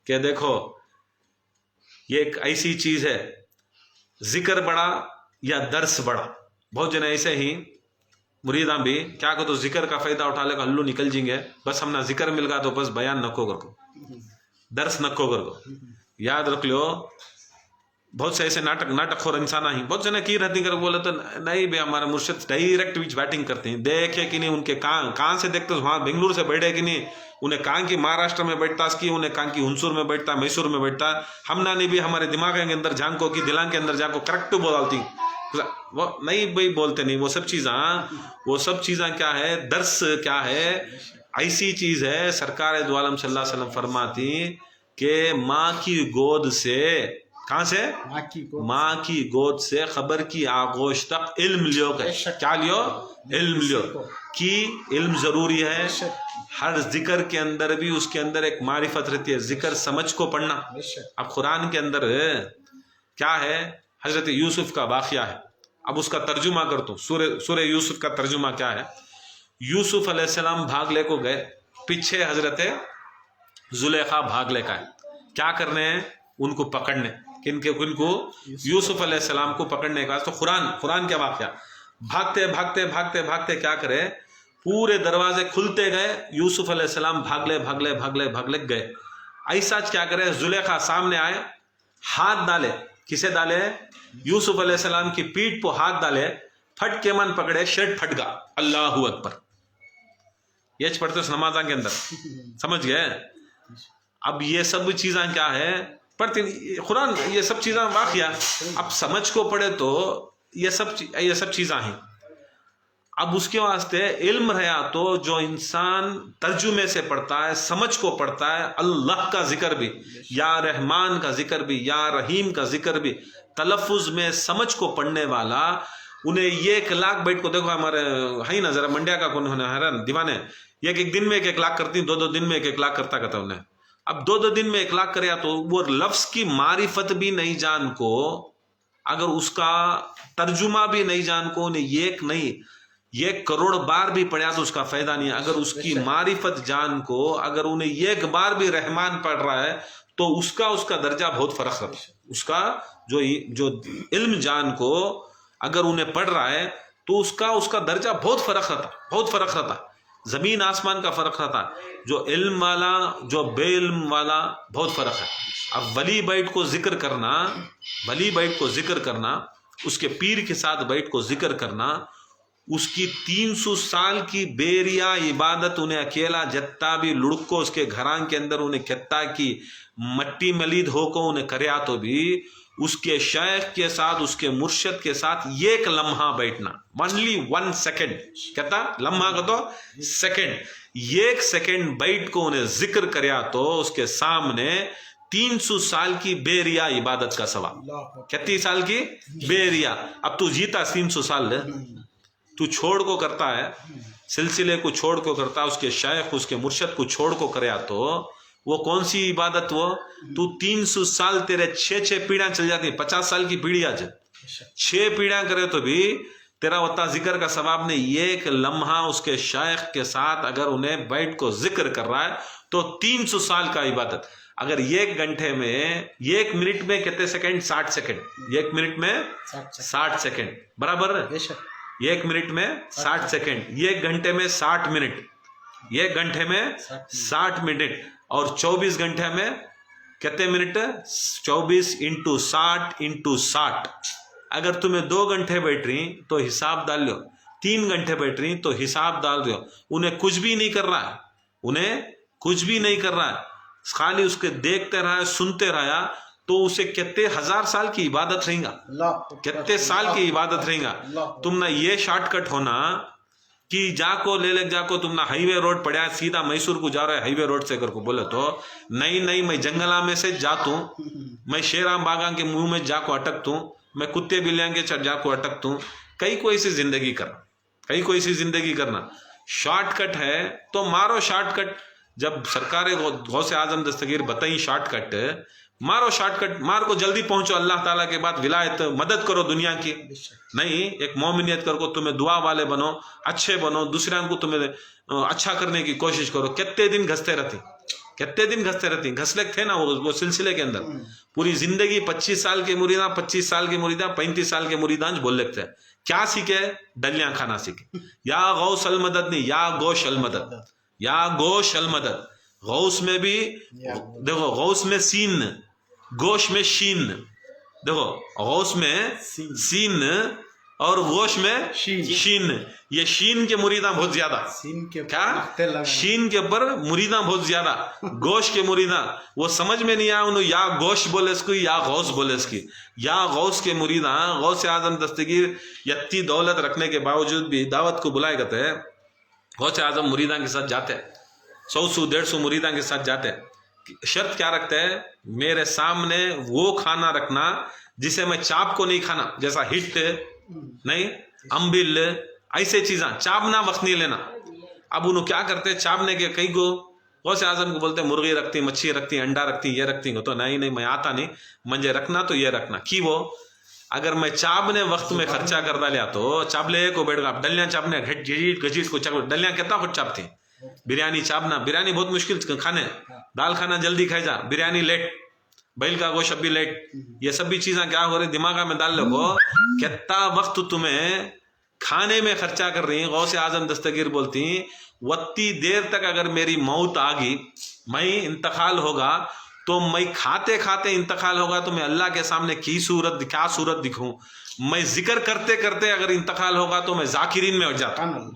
کہ دیکھو یہ ایک ایسی چیز ہے، ذکر بڑا یا درس بڑا. بہت جنے ایسے ہی مریداں بھی کیا کہ تو ذکر کا فائدہ اٹھا لے گا، ہلو نکل جیں گے، بس ہم نہ ذکر مل گا تو بس بیان نکو کر کو، درس نکو کر کو. یاد رکھ لو بہت سے ایسے ناٹک خور انسان ہی بہت جنے کی رہتی کر بولے تو نہیں بھائی ہمارے مرشد ڈائریکٹ بیچ بیٹنگ کرتے ہیں. دیکھے کہ نہیں ان کے کہاں سے دیکھتے وہاں بنگلور سے بیٹھے کہ نہیں، انہیں کہاں کی مہاراشٹر میں بیٹھتا اس کی، انہیں کہاں کی ہنسور میں بیٹھتا، میسور میں بیٹھتا. ہم نہ نہیں بھی ہمارے دماغ کے اندر جھانکو کی دلان کے اندر جھانکو کریکٹ بولتی وہ نہیں بھائی بولتے نہیں. وہ سب چیزاں کیا ہے؟ درس کیا ہے؟ ایسی چیز ہے. سرکار دو عالم صلی اللہ علیہ وسلم فرماتی کہ ماں کی گود سے، کہاں سے؟ ماں کی گود سے خبر کی آغوش تک علم لیو. کیا لیو؟ علم لیو. کہ علم ضروری ہے. ہر ذکر کے اندر بھی اس کے اندر ایک معرفت رہتی ہے, ذکر سمجھ کو پڑھنا. اب قرآن کے اندر کیا ہے, حضرت یوسف کا واقعہ ہے. اب اس کا ترجمہ کرتا ہوں. سورہ یوسف کا ترجمہ کیا ہے. یوسف علیہ السلام بھاگ لے کو گئے, پیچھے حضرت زلیخا بھاگ لے کا ہے. کیا کرنے ہیں, ان کو پکڑنے. کن کو, یوسف علیہ السلام کو پکڑنے کا. تو قرآن کیا واقعہ, بھاگتے بھاگتے بھاگتے بھاگتے کیا کرے, پورے دروازے کھلتے گئے, یوسف علیہ السلام بھاگ لے گئے. ایسا کیا کرے, زلیخا سامنے آئے, ہاتھ ڈالے. کسے ڈالے, یوسف علیہ السلام کی پیٹھ پہ ہاتھ ڈالے, پھٹ کے من پکڑے, شرٹ پھٹ گا. اللہ اکبر. یہ پڑھتے اس نمازاں کے اندر, سمجھ گئے. اب یہ سب چیزاں کیا ہے پڑھتے قرآن, یہ سب چیزاں واقعہ. اب سمجھ کو پڑھے تو یہ سب چیزاں ہیں. اب اس کے واسطے علم رہا تو جو انسان ترجمے سے پڑھتا ہے, سمجھ کو پڑھتا ہے, اللہ کا ذکر بھی, یا رحمان کا ذکر بھی, یا رحیم کا ذکر بھی, تلفظ میں سمجھ کو پڑھنے والا, انہیں 1 لاکھ بیٹھ کو. دیکھو ہمارے ہے نا ذرا منڈیا کا کون ہونا حیران دیوانے, ایک دن میں 1 لاکھ کرتی, 2 دن میں 1 لاکھ کرتا انہیں. اب 2 دن میں 1 لاکھ کریا تو وہ لفظ کی معرفت بھی نہیں جان کو, اگر اس کا ترجمہ بھی نہیں جان کو, انہیں 1 کروڑ بار بھی پڑھا تو اس کا فائدہ نہیں. اگر اس کی معرفت جان کو, اگر انہیں 1 بار بھی رحمان پڑھ رہا ہے تو اس کا درجہ بہت فرق رہتا. اس کا جو علم جان کو اگر انہیں پڑھ رہا ہے تو اس کا درجہ بہت فرق رہتا. زمین آسمان کا فرق رہتا. جو علم والا, جو بے علم والا, بہت فرق ہے. اب ولی بیٹھ کو ذکر کرنا, اس کے پیر کے ساتھ بیٹھ کو ذکر کرنا, اس کی 300 سال کی بیریا عبادت انہیں اکیلا جتا بھی لڑکو اس کے گھران کے اندر انہیں کہتا کی مٹی ملید ہو کو انہیں کریا تو بھی اس کے شیخ کے ساتھ, اس کے مرشد کے ساتھ 1 لمحہ بیٹھنا, only 1 سیکنڈ. کہتا لمحہ کا تو سیکنڈ, 1 سیکنڈ بیٹھ کو انہیں ذکر کریا تو اس کے سامنے 300 سال کی بیریا عبادت کا ثواب. کتنی سال کی بیریا. اب تو جیتا 300 سال تو چھوڑ کو کرتا ہے, سلسلے کو چھوڑ کو کرتا, اس کے شیخ, اس کے مرشد کو چھوڑ کو کریا تو وہ کون سی عبادت. وہ تو 300 سال تیرے 6 پیڑیاں چل جاتی, 50 سال کی پیڑھی آ جائے, 6 پیڑیاں کرے تو بھی تیرا وطا ذکر کا ثواب نہیں. 1 لمحہ اس کے شیخ کے ساتھ اگر انہیں بیٹھ کو ذکر کر رہا ہے تو 300 سال کا عبادت. اگر 1 گھنٹے میں 1 منٹ میں کتنے سیکنڈ, 60 سیکنڈ. 1 منٹ میں 60 سیکنڈ برابر, 1 منٹ میں 60 سیکنڈ, 1 گھنٹے میں 60 منٹ, 1 گھنٹے میں 60 منٹ, اور 24 گھنٹے میں کتنے منٹ, 24 × 60 × 60. اگر تمہیں 2 گھنٹے بیٹھ رہی تو حساب ڈال لو, 3 گھنٹے بیٹھ رہی تو حساب ڈال دو. انہیں کچھ بھی نہیں کر رہا ہے, خالی اس کے دیکھتے رہا, سنتے رہا, تو اسے کتنے 1000 سال کی عبادت رہیں گا, کتنے سال کی عبادت رہیں گا. تم نہ یہ شارٹ کٹ ہونا کہ جا کو جا کو تم نہ ہائی وے روڈ پڑیا سیدھا میسور کو جا رہا ہے, ہائی وے روڈ سے کر کو بولے تو نہیں میں جنگلہ میں سے جاتا ہوں, میں شیرام باغاں کے منہ میں جا کو اٹکتا ہوں, میں کتے بلیاں کے جا کو اٹکتا ہوں. کئی کوئی سی زندگی کرنا شارٹ کٹ ہے تو مارو شارٹ کٹ. جب سرکار غوث اعظم دستگیر بتائیں شارٹ کٹ, مارو شارٹ کٹ, مار کو جلدی پہنچو اللہ تعالیٰ کے بعد ولایت, مدد کرو دنیا کی. نہیں, ایک مومنیت کر کو تمہیں دعا والے بنو, اچھے بنو, دوسرے کو تمہیں اچھا کرنے کی کوشش کرو. کتنے دن گھستے رہتی گھسلک تھے نا وہ سلسلے کے اندر. پوری زندگی 25 سال کے مریداں, 35 سال کے مریداں بول لگتے ہیں. کیا سیکھے, ڈلیاں کھانا سیکھے. یا غوث المدد نہیں, یا گوش المدد, یا گوش المدد. غوث میں بھی دیکھو, غوث میں سین, گوش میں شین. دیکھو غوث میں سین اور گوش میں شین. یہ شین کے مریداں بہت زیادہ, کیا شین کے اوپر مریداں بہت زیادہ. گوش کے مریداں وہ سمجھ میں نہیں آیا انہوں, یا گوش بولے اس کو یا غوث بولے اس کی. یا غوث کے مریداں, غوث اعظم دستگیر یتی دولت رکھنے کے باوجود بھی دعوت کو بلائے گئے تھے. غوث اعظم مریداں کے ساتھ جاتے, 100-150 مریداں کے ساتھ جاتے. شرط کیا رکھتے ہیں, میرے سامنے وہ کھانا رکھنا جسے میں چاپ کو نہیں کھانا, جیسا ہٹ نہیں, امبل, ایسے چیزاں چابنا وقت نہیں لینا. اب انہوں کیا کرتے چابنے کے کئی کو غوث اعظم کو بولتے مرغی رکھتی, مچھی رکھتی, انڈا رکھتی, یہ رکھتی کو تو نہیں میں آتا نہیں, مجھے رکھنا تو یہ رکھنا کی وہ اگر میں چابنے وقت میں خرچہ کر ڈالیا تو چابلے کو بیٹھ گا ڈلیاں چابنے گجیٹ کو ڈلیاں کتنا خود چاپتی ہیں. بریانی چابنا, بریانی بہت مشکل کھانے, دال کھانا جلدی کھائی جا, بریانی لیٹ, بیل کا گوشت بھی لیٹ, یہ سب بھی چیزیں کیا ہو رہی دماغ میں ڈال لو کتنا وقت تمہیں کھانے میں خرچہ کر رہی ہیں. غوث اعظم دستگیر بولتی ہیں وتی دیر تک اگر میری موت آ گئی, میں انتقال ہوگا تو میں کھاتے کھاتے انتقال ہوگا تو میں اللہ کے سامنے کیا صورت دکھوں. میں ذکر کرتے کرتے اگر انتقال ہوگا تو میں ذاکرین میں اٹھ جاتا ہوں.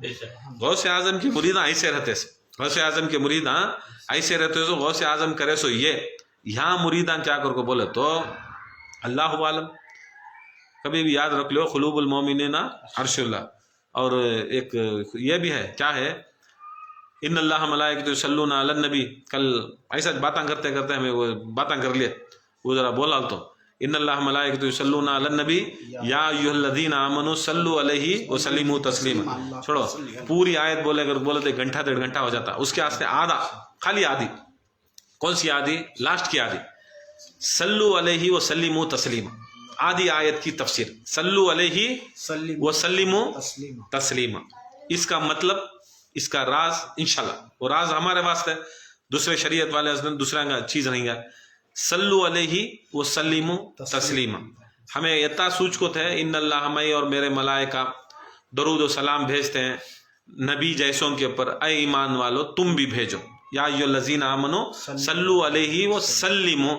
غوث اعظم کی مریداں ایسے رہتے سے, غوث اعظم کے مریداں ایسے رہتے سو غوث اعظم کرے سو یہ یہاں مریداں کیا کر کو بولے تو اللہ عالم. کبھی بھی یاد رکھ لو قلوب المومنین عرش اللہ. اور ایک یہ بھی ہے کیا ہے ان اللہ ملائکۃ یصلون علی النبی. کل ایسا باتاں کرتے کرتے ہمیں وہ باتاں کر لیے وہ ذرا بولا تو ان اللہ ملائکۃ یصلون علی النبی یا ایھا الذین آمنوا صلوا علیہ وسلموا تسلیما. چھوڑو پوری آیت بولے اگر بولے تو گھنٹہ 1.5 گھنٹہ ہو جاتا. اس کے واسطے آدھا خالی آدھی, کون سی آدھی, لاسٹ کی آدھی, صلوا علیہ وسلموا تسلیما. آدھی آیت کی تفسیر صلو علیہ وسلموا تسلیما. اس کا مطلب, اس کا راز انشاءاللہ, وہ راز ہمارے واسطے دوسرے شریعت والے دوسرا چیز نہیں ہے. صلو علیہ وسلموا تسلیما. ہمیں اتنا سوچ کو تھے ان اللہ میں اور میرے ملائکہ درود و سلام بھیجتے ہیں نبی جیسوں کے اوپر, اے ایمان والو تم بھی بھیجو. یا ایھا الذین آمنوا صلو علیہ وسلموا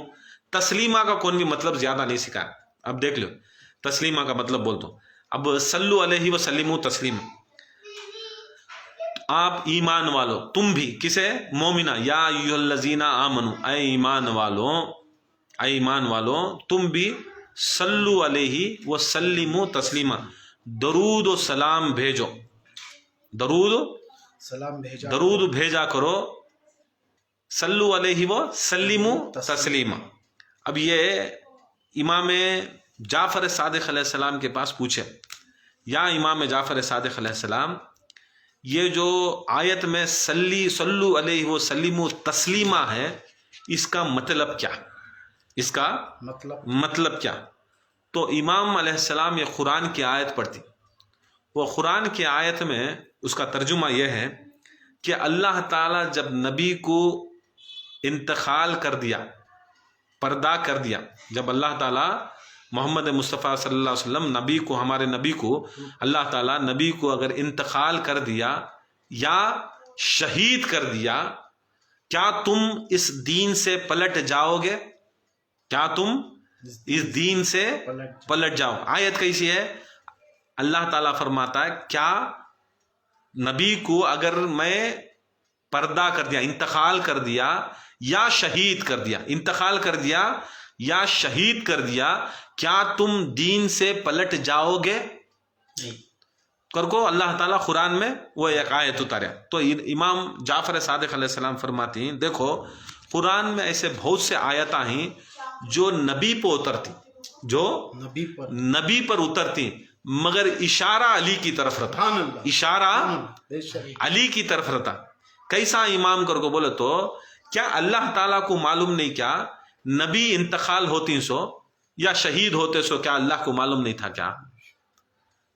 تسلیما کا کون بھی مطلب زیادہ نہیں سکھایا. اب دیکھ لو تسلیمہ کا مطلب بول دو. اب صلو علیہ وسلموا تسلیما, آپ ایمان والو تم بھی کسے مومنہ یا ایھا الذین آمنوا اے ایمان والو, اے ایمان والو تم بھی صلو علیہ وسلموا تسلیما درود و سلام بھیجو, درود بھیجا کرو. صلو علیہ وسلموا تسلیما. اب یہ امام جعفر صادق علیہ السلام کے پاس پوچھے یا امام جعفر صادق علیہ السلام یہ جو آیت میں صلو علیہ وسلموا تسلیما ہے اس کا مطلب کیا, اس کا مطلب کیا. تو امام علیہ السلام یہ قرآن کی آیت پڑھتی. وہ قرآن کی آیت میں اس کا ترجمہ یہ ہے کہ اللہ تعالیٰ جب نبی کو انتقال کر دیا, پردہ کر دیا, جب اللہ تعالیٰ محمد مصطفیٰ صلی اللہ علیہ وسلم نبی کو, ہمارے نبی کو اللہ تعالیٰ نبی کو اگر انتقال کر دیا یا شہید کر دیا, کیا تم اس دین سے پلٹ جاؤ گے؟ کیا تم اس دین سے پلٹ جاؤ؟ آیت کیسی ہے؟ اللہ تعالیٰ فرماتا ہے کیا نبی کو اگر میں پردہ کر دیا, انتقال کر دیا یا شہید کر دیا, انتقال کر دیا یا شہید کر دیا, کیا تم دین سے پلٹ جاؤ گے؟ کر کو اللہ تعالیٰ قرآن میں وہ ایک آیت اتاریا. تو امام جعفر صادق علیہ السلام فرماتی ہیں دیکھو قرآن میں ایسے بہت سے آیتاں ہیں جو نبی پر اترتی, جو نبی پر اترتی, مگر اشارہ علی کی طرف رہتا, اشارہ علی کی طرف رہتا. کیسا امام کر کو بولے تو کیا اللہ تعالیٰ کو معلوم نہیں کیا نبی انتقال ہوتی سو یا شہید ہوتے سو, کیا اللہ کو معلوم نہیں تھا کیا؟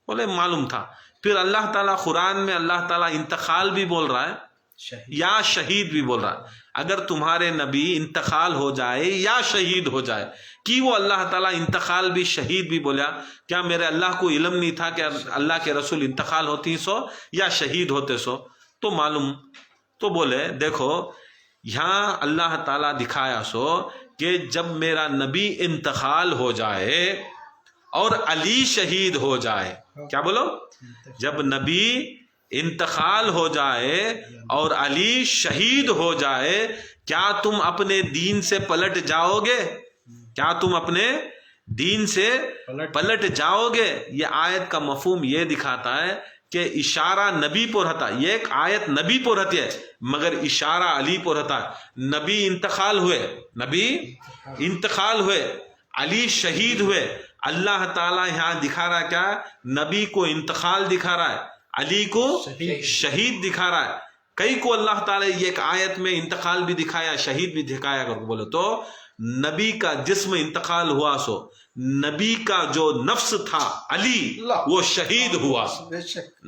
بولے معلوم تھا. پھر اللہ تعالیٰ قرآن میں اللہ تعالیٰ انتقال بھی بول رہا ہے یا شہید بھی بول رہا ہے. اگر تمہارے نبی انتقال ہو جائے یا شہید ہو جائے, کہ وہ اللہ تعالیٰ انتقال بھی شہید بھی بولا, کیا میرے اللہ کو علم نہیں تھا کہ اللہ کے رسول انتقال ہوتی سو یا شہید ہوتے سو؟ تو معلوم. تو بولے دیکھو یہاں اللہ تعالیٰ دکھایا سو کہ جب میرا نبی انتقال ہو جائے اور علی شہید ہو جائے, کیا بولو, جب نبی انتقال ہو جائے اور علی شہید ہو جائے, کیا تم اپنے دین سے پلٹ جاؤ گے؟ کیا تم اپنے دین سے پلٹ جاؤ گے؟ یہ آیت کا مفہوم یہ دکھاتا ہے کہ اشارہ نبی پر رہتا. یہ ایک آیت نبی پر رہتی ہے مگر اشارہ علی پر رہتا ہے. نبی انتقال ہوئے, نبی انتقال ہوئے, علی شہید ہوئے. اللہ تعالیٰ یہاں دکھا رہا کیا؟ نبی کو انتقال دکھا رہا ہے. علی کو شہید دکھا رہا ہے. کئی کو اللہ تعالیٰ یہ ایک آیت میں انتقال بھی دکھایا, شہید بھی دکھایا اگر بولے تو نبی کا جسم انتقال ہوا سو نبی کا جو نفس تھا علی وہ شہید ہوا.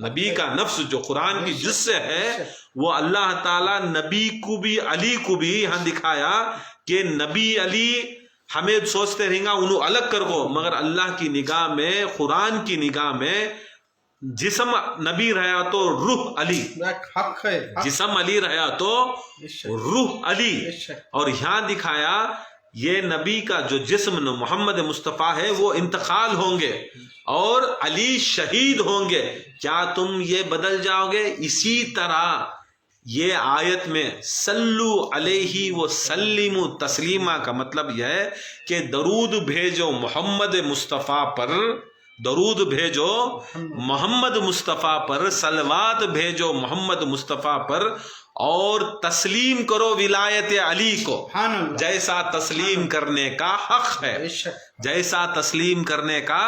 نبی کا نفس جو قرآن کی جس سے ہے وہ اللہ تعالیٰ نبی کو بھی علی کو بھی یہاں دکھایا کہ نبی علی ہمیں سوچتے رہیں گا انہوں الگ کر گو, مگر اللہ کی نگاہ میں, قرآن کی نگاہ میں جسم نبی رہا تو روح علی, جسم علی رہا تو روح علی. اور یہاں دکھایا یہ نبی کا جو جسم محمد مصطفیٰ ہے وہ انتقال ہوں گے اور علی شہید ہوں گے. کیا تم یہ بدل جاؤ گے؟ اسی طرح یہ آیت میں صلو علیہ وسلموا تسلیما کا مطلب یہ ہے کہ درود بھیجو محمد مصطفیٰ پر, درود بھیجو محمد مصطفیٰ پر, صلوات بھیجو محمد مصطفیٰ پر, اور تسلیم کرو ولایت علی کو جیسا تسلیم کرنے کا حق ہے, جیسا تسلیم کرنے کا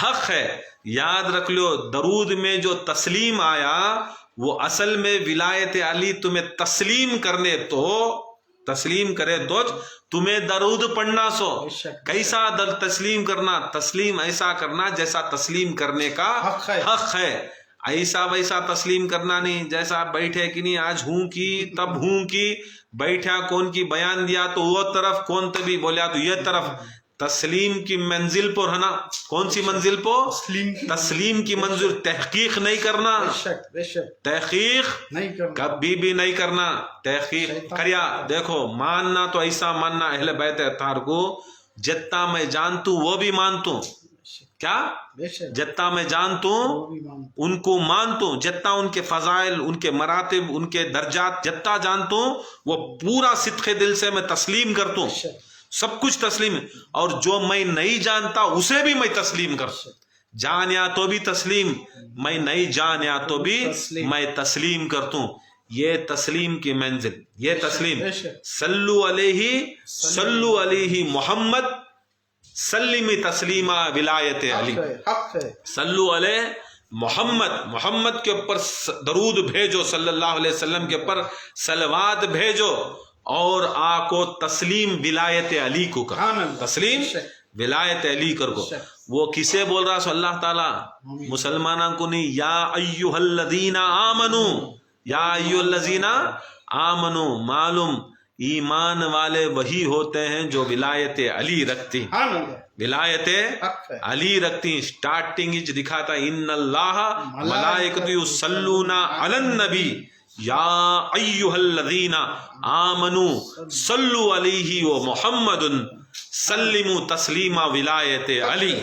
حق ہے. یاد رکھ لو درود میں جو تسلیم آیا وہ اصل میں ولایت علی تمہیں تسلیم کرنے تو تسلیم کرے تو تمہیں درود پڑھنا سو. کیسا تسلیم کرنا؟ تسلیم ایسا کرنا جیسا تسلیم کرنے کا حق ہے, ایسا ویسا تسلیم کرنا نہیں جیسا آپ بیٹھے کہ نہیں آج ہوں کی تب ہوں کی, بیٹھا کون کی بیان دیا تو وہ طرف, کون تبھی بولیا تو یہ طرف. تسلیم کی منزل پر ہے نا, کون سی منزل پر؟ تسلیم کی منزل. تحقیق نہیں کرنا, تحقیق کبھی بھی نہیں کرنا. تحقیق کریا دیکھو, ماننا تو ایسا ماننا اہل بیت اطہار کو جتنا میں جانتوں وہ بھی مانتوں. کیا جتنا میں جانتوں ان کو مانتوں, جتنا ان کے فضائل, ان کے مراتب, ان کے درجات جتنا جانتوں وہ پورا صدق دل سے میں تسلیم کرتوں, سب کچھ تسلیم. اور جو میں نہیں جانتا اسے بھی میں تسلیم کرتا, جانیا تو بھی تسلیم, میں نہیں جانیا تو بھی میں تسلیم کرتوں. یہ تسلیم کی منزل, یہ تسلیم. صلو علیہ محمد سلمی تسلیما ولایت علی. صلو علیہ محمد, محمد کے اوپر درود بھیجو, صلی اللہ علیہ وسلم کے اوپر صلوات بھیجو, اور آکو تسلیم ولایت علی کو کر, تسلیم ولایت علی کر کو. وہ کسے بول رہا سو؟ اللہ تعالیٰ مسلمانوں کو نہیں. یا ایھا الذین آمنو, یا ایھا الذین آمنو, معلوم ایمان والے وہی ہوتے ہیں جو ولایت علی رکھتی ہیں, ولایت علی رکھتی. سٹارٹنگ دکھاتا ان اللہ ملائکۃ یصلون علی النبی یا ایھا الذین آمنوا صلوا علیہ ومحمد سلموا تسلیما ولایت علی.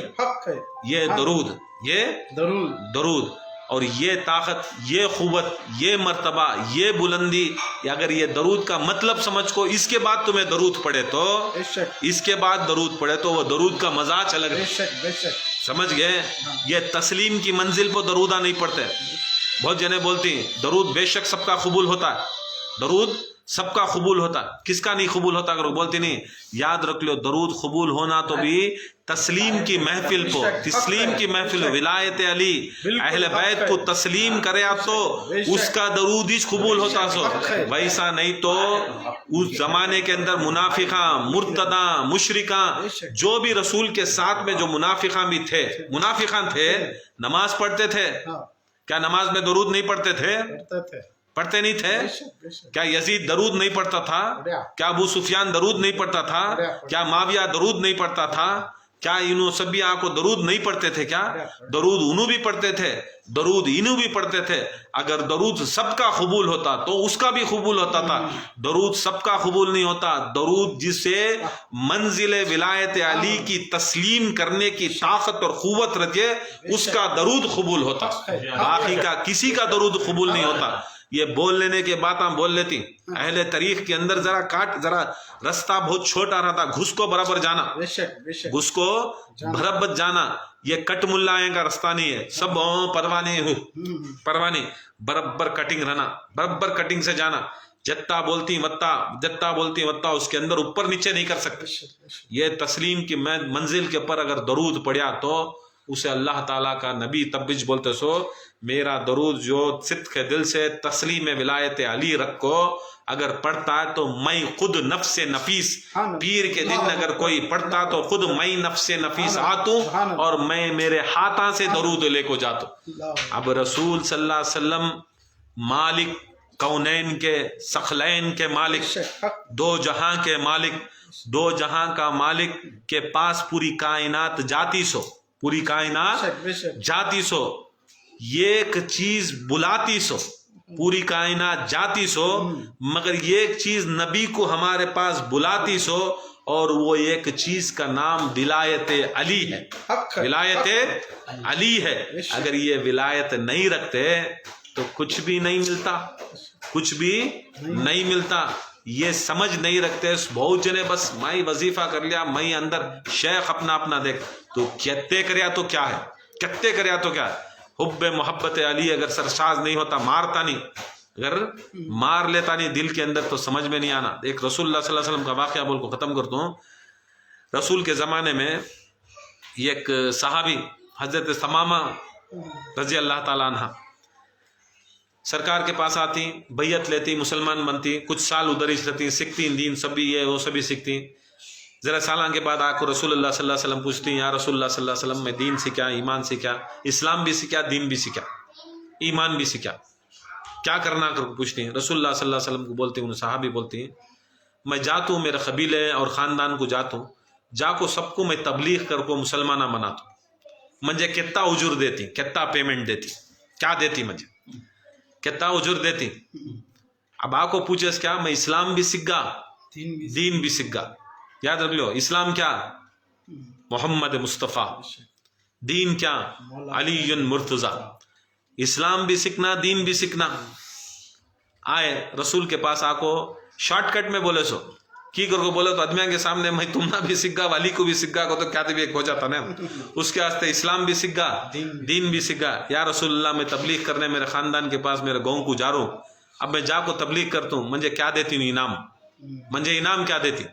یہ درود, یہ درود, اور یہ طاقت, یہ قوت, یہ مرتبہ, یہ بلندی. اگر یہ درود کا مطلب سمجھ کو, اس کے بعد تمہیں درود پڑے تو, اس کے بعد درود پڑے تو وہ درود کا مزاج الگ ہے. سمجھ گئے؟ یہ تسلیم کی منزل پر درودہ نہیں پڑتے. بہت جنے بولتی ہیں درود بے شک سب کا قبول ہوتا ہے, درود سب کا قبول ہوتا ہے, کس کا نہیں قبول ہوتا؟ اگر بولتی نہیں, یاد رکھ لو درود قبول ہونا تو بھی تسلیم کی محفل کو, تسلیم کی محفل, ولایت علی اہل بیت کو تسلیم کرے تو اس کا درود ہی قبول ہوتا سو. ویسا نہیں تو اس زمانے کے اندر منافقاں, مرتداں, مشرکاں, جو بھی رسول کے ساتھ میں جو منافقاں بھی تھے, منافقاں تھے, نماز پڑھتے تھے. کیا نماز میں درود نہیں پڑھتے تھے؟ پڑھتے نہیں تھے. کیا یزید درود نہیں پڑھتا تھا؟ کیا ابو سفیان درود نہیں پڑھتا تھا؟ کیا معاویہ درود نہیں پڑھتا تھا؟ کیا انہوں سبھی کو درود نہیں پڑھتے تھے؟ کیا درود انہوں بھی پڑھتے تھے, درود انہوں بھی پڑھتے تھے. اگر درود سب کا قبول ہوتا تو اس کا بھی قبول ہوتا تھا. درود سب کا قبول نہیں ہوتا. درود جسے منزل ولایت علی کی تسلیم کرنے کی طاقت اور قوت رکھے اس کا درود قبول ہوتا, باقی کا کسی کا درود قبول نہیں ہوتا. یہ بول لینے کے باتاں بول لیتی. اہل تاریخ کے اندر ذرا کاٹ, ذرا رستہ بہت چھوٹا رہتا, گھس کو برابر جانا, گھس کو برابر جانا. یہ کٹ ملائیں کا رستہ نہیں ہے. سب پروانی برابر کٹنگ رہنا, برابر کٹنگ سے جانا. جتنا بولتی وتا اس کے اندر اوپر نیچے نہیں کر سکتے. یہ تسلیم کی منزل کے پر اگر درود پڑیا تو اسے اللہ تعالیٰ کا نبی تبج بولتے سو میرا درود جو صدق کے دل سے تسلیم ولایت علی رکھو اگر پڑھتا ہے تو میں خود نفس نفیس پیر کے دن اگر کوئی پڑھتا تو خود میں نفس نفیس آتوں اور میں میرے ہاتھاں سے درود لے کو جاتا. اب رسول صلی اللہ علیہ وسلم مالک کونین کے ثقلین کے مالک دو جہاں کے مالک دو جہاں کا مالک کے پاس پوری کائنات جاتی سو پوری کائنات جاتی سو ایک چیز بلاتی سو پوری کائنات جاتی سو مگر ایک چیز نبی کو ہمارے پاس بلاتی سو اور وہ ایک چیز کا نام ولایت علی ہے. ولایت علی ہے. اگر یہ ولایت نہیں رکھتے تو کچھ بھی نہیں ملتا کچھ بھی نہیں ملتا. یہ سمجھ نہیں رکھتے بہت جنے بس میں وظیفہ کر لیا میں اندر شیخ اپنا اپنا دیکھ تو کہتے کریا تو کیا ہے کہتے کریا تو کیا ہے. حب محبت علی اگر سرشاز نہیں ہوتا مارتا نہیں اگر مار لیتا نہیں دل کے اندر تو سمجھ میں نہیں آنا. ایک رسول اللہ صلی اللہ علیہ وسلم کا واقعہ بول کو ختم کرتا ہوں. رسول کے زمانے میں ایک صحابی حضرت ثمامہ رضی اللہ تعالیٰ عنہ سرکار کے پاس آتی بیعت لیتی مسلمان بنتی کچھ سال ادھر ہی رہتی سیکھتی دین سبھی یہ وہ سبھی سیکھتی. ذرا سالوں کے بعد آ کو رسول اللہ صلی اللہ علیہ وسلم پوچھتی یا رسول اللہ صلی اللہ علیہ وسلم میں دین سیکھا ایمان سیکھا اسلام بھی سیکھا دین بھی سیکھا ایمان بھی سیکھا کیا کرنا کر پوچھتی ہیں. رسول اللہ صلی اللہ علیہ وسلم کو بولتی ہوں صحابی بولتی ہیں میں جاتا ہوں میرے قبیلے اور خاندان کو جاتا ہوں جا کو سب کو میں تبلیغ کر کو مسلمانہ بناتا ہوں. مجھے کتنا اجر دیتی کتنا پیمنٹ دیتی کیا دیتی مجھے کتنا اجر دیتی. اب آ کو پوچھے کیا میں اسلام بھی سیکھ گا دین بھی سیکھ گا. یاد رکھ لو اسلام کیا محمد مصطفیٰ دین کیا علی مرتضی. اسلام بھی سیکھنا دین بھی سیکھنا. آئے رسول کے پاس آ کو شارٹ کٹ میں بولے سو کی کر کو بولے تو آدمیاں کے سامنے میں تم نہ بھی سیکھ گا والی کو بھی سیکھ گا کو تو کیا بھی ایک ہو جاتا نا. اس کے واسطے اسلام بھی سیکھ گا دین بھی سیکھ گا. یا رسول اللہ میں تبلیغ کرنے میرے خاندان کے پاس میرے گاؤں کو جا رہا ہوں اب میں جا کو تبلیغ کرتا ہوں مجھے کیا دیتی ہوں انعام مجھے انعام کیا دیتی.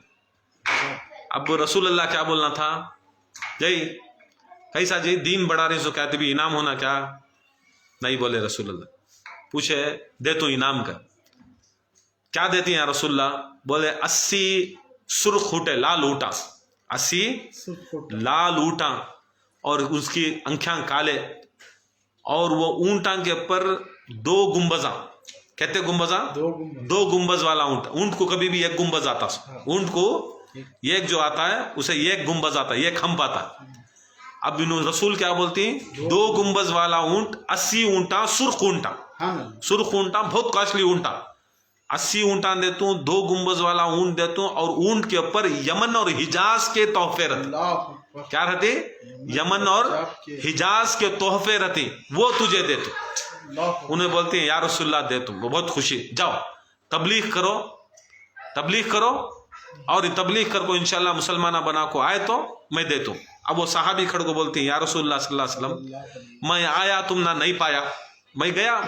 اب رسول اللہ کیا بولنا تھا جی کیسا جی دین بڑھا رہی سو کہتے بھی انعام ہونا کیا نہیں بولے. رسول اللہ پوچھے دے تو انعام کا کیا دیتی ہیں رسول اللہ بولے 80 سرخ اونٹے لال اونٹا 80 لال اونٹا اور اس کی آنکھیں کالے اور وہ اونٹاں کے اوپر 2 گنبزاں کہتے گنبزاں 2 گنبز والا اونٹ کو کبھی بھی ایک گنبز آتا اونٹ کو ایک جو آتا ہے اسے ایک گنبز آتا ہے ایک کھمب آتا ہے. اب رسول کیا بولتی 2 گنبز والا اونٹ 80 اونٹا سرخ اونٹا بہت کاسٹلی اونٹا 80 اونٹا دیتا ہوں 2 گنبز والا اونٹ دیتا ہوں اور اونٹ کے اوپر یمن اور حجاز کے تحفے رہتے کیا رہتے یمن اور حجاز کے تحفے رہتے وہ تجھے دیتے. انہیں بولتے ہیں یا رسول اللہ دے تم بہت خوشی جاؤ تبلیغ کرو اور تبلیغ کر کو انشاءاللہ مسلمانہ بنا کو آئے تو میں دیتا ہوں. اب وہ صحابی کھڑ کو بولتے ہیں یا رسول اللہ صلی اللہ علیہ وسلم میں آیا تم نہ نہیں پایا میں گیا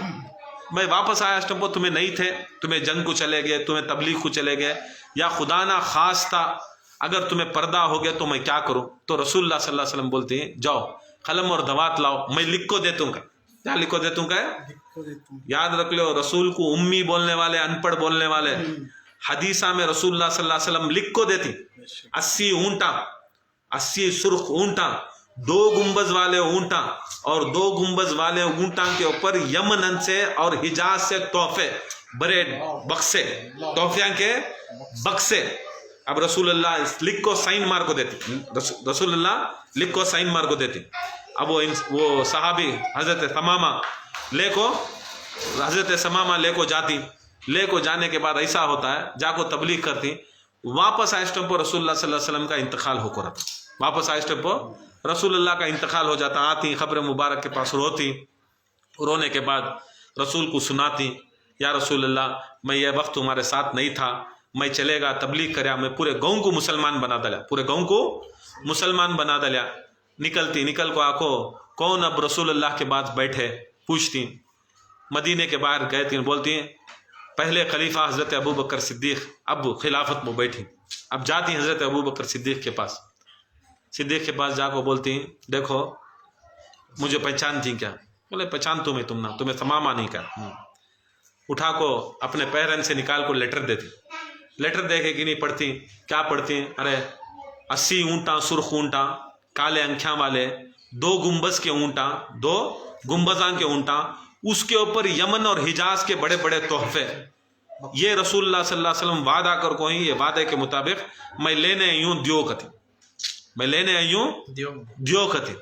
میں واپس آیا اس ٹائم تمہیں نہیں تھے تمہیں جنگ کو چلے گئے تمہیں تبلیغ کو چلے گئے یا خدا نہ خواستہ اگر تمہیں پردہ ہو گیا تو میں کیا کروں. تو رسول اللہ صلی اللہ علیہ وسلم بولتے ہیں جاؤ قلم اور دوات لاؤ میں لکھ کو دیتا ہوں کیا لکھ کو دیتا ہوں کیا. یاد رکھ لو رسول کو امی بولنے والے ان پڑھ بولنے والے حدیثہ میں رسول اللہ صلی اللہ علیہ وسلم لکھ کو دیتی 80 اونٹا 80 سرخ اونٹا 2 گنبز والے اونٹا اور 2 گنبز والے اونٹا کے اوپر یمن سے اور حجاز سے تحفے بڑے بکسے تحفیاں کے بکسے. اب رسول اللہ لکھ کو سائن مار کو دیتی رسول اللہ لکھ کو سائن مار کو دیتی. اب وہ صحابی حضرت ثمامہ لے کو جاتی لے کو جانے کے بعد ایسا ہوتا ہے جا کو تبلیغ کرتی واپس آئے ٹائم پر رسول اللہ صلی اللہ علیہ وسلم کا انتقال ہو کر واپس آئے ٹائم پر رسول اللہ کا انتقال ہو جاتا آتی خبر مبارک کے پاس روتی رونے کے بعد رسول کو سناتی یا رسول اللہ میں یہ وقت تمہارے ساتھ نہیں تھا میں چلے گا تبلیغ کریا میں پورے گاؤں کو مسلمان بنا دلیا پورے گاؤں کو مسلمان بنا دلیا. نکل کو آکو کون اب رسول اللہ کے بعد بیٹھے پوچھتی مدینے کے باہر گئے تھی بولتی ہیں پہلے خلیفہ حضرت ابو بکر صدیق اب خلافت میں بیٹھی اب جاتی حضرت ابو بکر صدیق کے پاس جا کو بولتی ہیں دیکھو مجھے پہچانتی کیا؟ بولے پہچان تم نہ، تمہیں ثمامہ نہیں کہا. اٹھا کو اپنے پیرن سے نکال کو لیٹر دیتی. لیٹر دے کے نہیں پڑھتی. کیا پڑھتی؟ ارے 80 اونٹاں سرخ اونٹاں کالے انکھیاں والے، 2 گنبز کے اونٹاں، 2 گنبزاں کے اونٹاں، اس کے اوپر یمن اور حجاز کے بڑے بڑے تحفے. یہ رسول اللہ صلی اللہ علیہ وسلم وعدہ کر کو ہی، یہ وعدے کے مطابق میں لینے آئی ہوں دیو کتی، میں لینے آئی ہوں دیو کتی.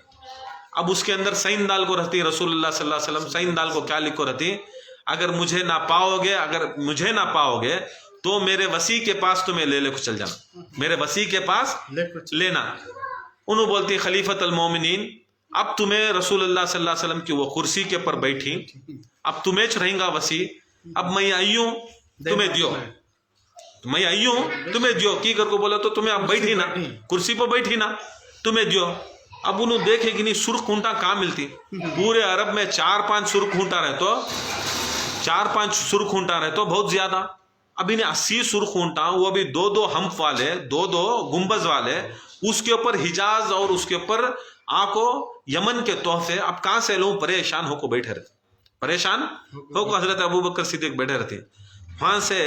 اب اس کے اندر سین دال کو رہتی رسول اللہ صلی اللہ علیہ وسلم. سین دال کو کیا لکھو رہتی؟ اگر مجھے نہ پاؤ گے تو میرے وسیع کے پاس تمہیں لے کو چل جانا، میرے وسیع کے پاس لینا. انہوں بولتی خلیفۃ المومنین، اب تمہیں رسول اللہ صلی اللہ علیہ وسلم کی وہ کرسی کے پر بیٹھی، اب تمہیں رہیں گا وسیع. اب میں آئی ہوں تمہیں دیو، میں آئی ہوں تمہیں دیو کی کر کو بولا تو تمہیں اب بیٹھی نا کرسی پر بیٹھی نا تمہیں دیو. اب انہوں دیکھے کہ نہیں سرخ اونٹا کہاں ملتی. پورے عرب میں 4-5 سرخ اونٹا رہتو، 4-5 سرخ اونٹا رہتو بہت زیادہ. اب انہیں 80 سرخ اونٹا، وہ بھی 2 ہمپ والے، 2 گنبز والے، اس کے اوپر حجاز اور اس کے اوپر آنکھوں یمن کے تحفے. اب کہاں سے لوں؟ پریشان ہو کو بیٹھے رہتے، پریشان ہو کو حضرت ابوبکر صدیق بیٹھے رہتے. وہاں سے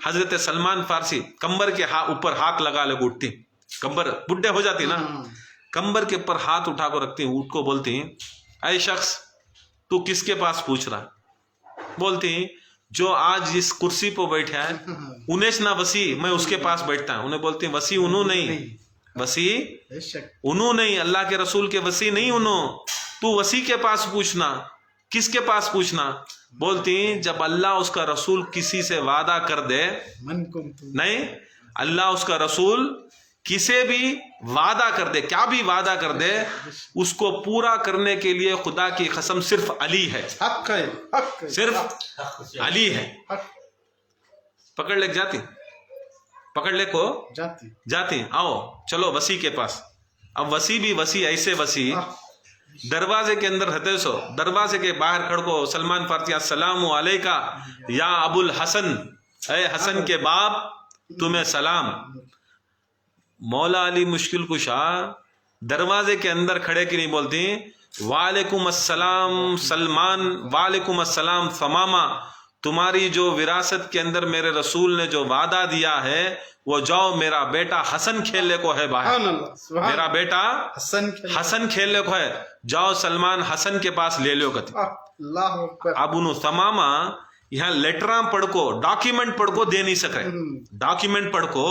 حضرت سلمان فارسی کمبر کے اوپر ہاتھ لگا لے اٹھتی، کمبر بڈھے ہو جاتی نا، کمبر کے اوپر ہاتھ اٹھا کو رکھتی، اٹھ کو بولتی اے شخص تو کس کے پاس پوچھ رہا؟ بولتی جو آج اس کرسی پہ بیٹھا ہے انیش نہ وسیع، میں اس کے پاس بیٹھتا ہوں. انہیں بولتی وسیع انہوں نہیں، وسیع انہوں نہیں، اللہ کے رسول کے وسیع نہیں انہوں، تو وسیع کے پاس پوچھنا. کس کے پاس پوچھنا؟ بولتی جب اللہ اس کا رسول کسی سے وعدہ کر دے، نہیں اللہ اس کا رسول کسے بھی وعدہ کر دے، کیا بھی وعدہ کر دے، اس کو پورا کرنے کے لیے خدا کی قسم صرف علی ہے، صرف علی ہے. پکڑ لے جاتی، پکڑ لے کو جاتی. آؤ چلو وسیع کے پاس. اب وسیع بھی وسیع، ایسے وسیع دروازے کے اندر رہتے سو، دروازے کے باہر کھڑ کو سلمان فارسی السلام علیکہ یا ابو الحسن، اے حسن کے باپ تمہیں سلام. مولا علی مشکل کشا دروازے کے اندر کھڑے کی نہیں بولتی وعلیکم السلام سلمان، وعلیکم السلام ثمامہ، تمہاری جو وراثت کے اندر میرے رسول نے جو وعدہ دیا ہے وہ جاؤ میرا بیٹا حسن کھیلنے کو ہے باہر، میرا بیٹا حسن کھیلنے کو ہے، جاؤ سلمان حسن کے پاس لے لو کہتے. اب انہوں ثمامہ یہاں لیٹراں پڑھ کو ڈاکیومنٹ پڑھ کو دے نہیں سکے، ڈاکیومنٹ پڑھ کو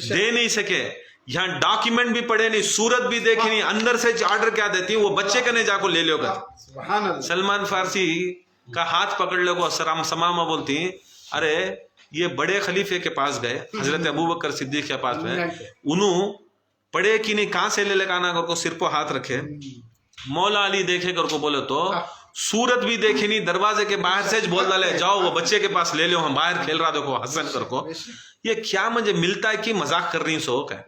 دے نہیں سکے. یہاں ڈاکیومنٹ بھی پڑھے نہیں، صورت بھی دیکھی نہیں، اندر سے آرڈر کیا دیتی وہ بچے کنے جا کو لے لو کہتے. سلمان فارسی کا ہاتھ پکڑ لے کو ثمامہ بولتی ارے یہ بڑے خلیفے کے پاس گئے، حضرت ابوبکر صدیق کے پاس میں، انہوں پڑھے کی نہیں کہاں سے لے لے کانا کر کو سر پہ ہاتھ رکھے. مولا علی دیکھے کر کو بولے تو صورت بھی دیکھی نہیں، دروازے کے باہر سے بول ڈالے جاؤ وہ بچے کے پاس لے لو، ہم باہر کھیل رہا دیکھو حسن کر کو. یہ کیا مجھے ملتا ہے کہ مذاق کر رہی سو ہے.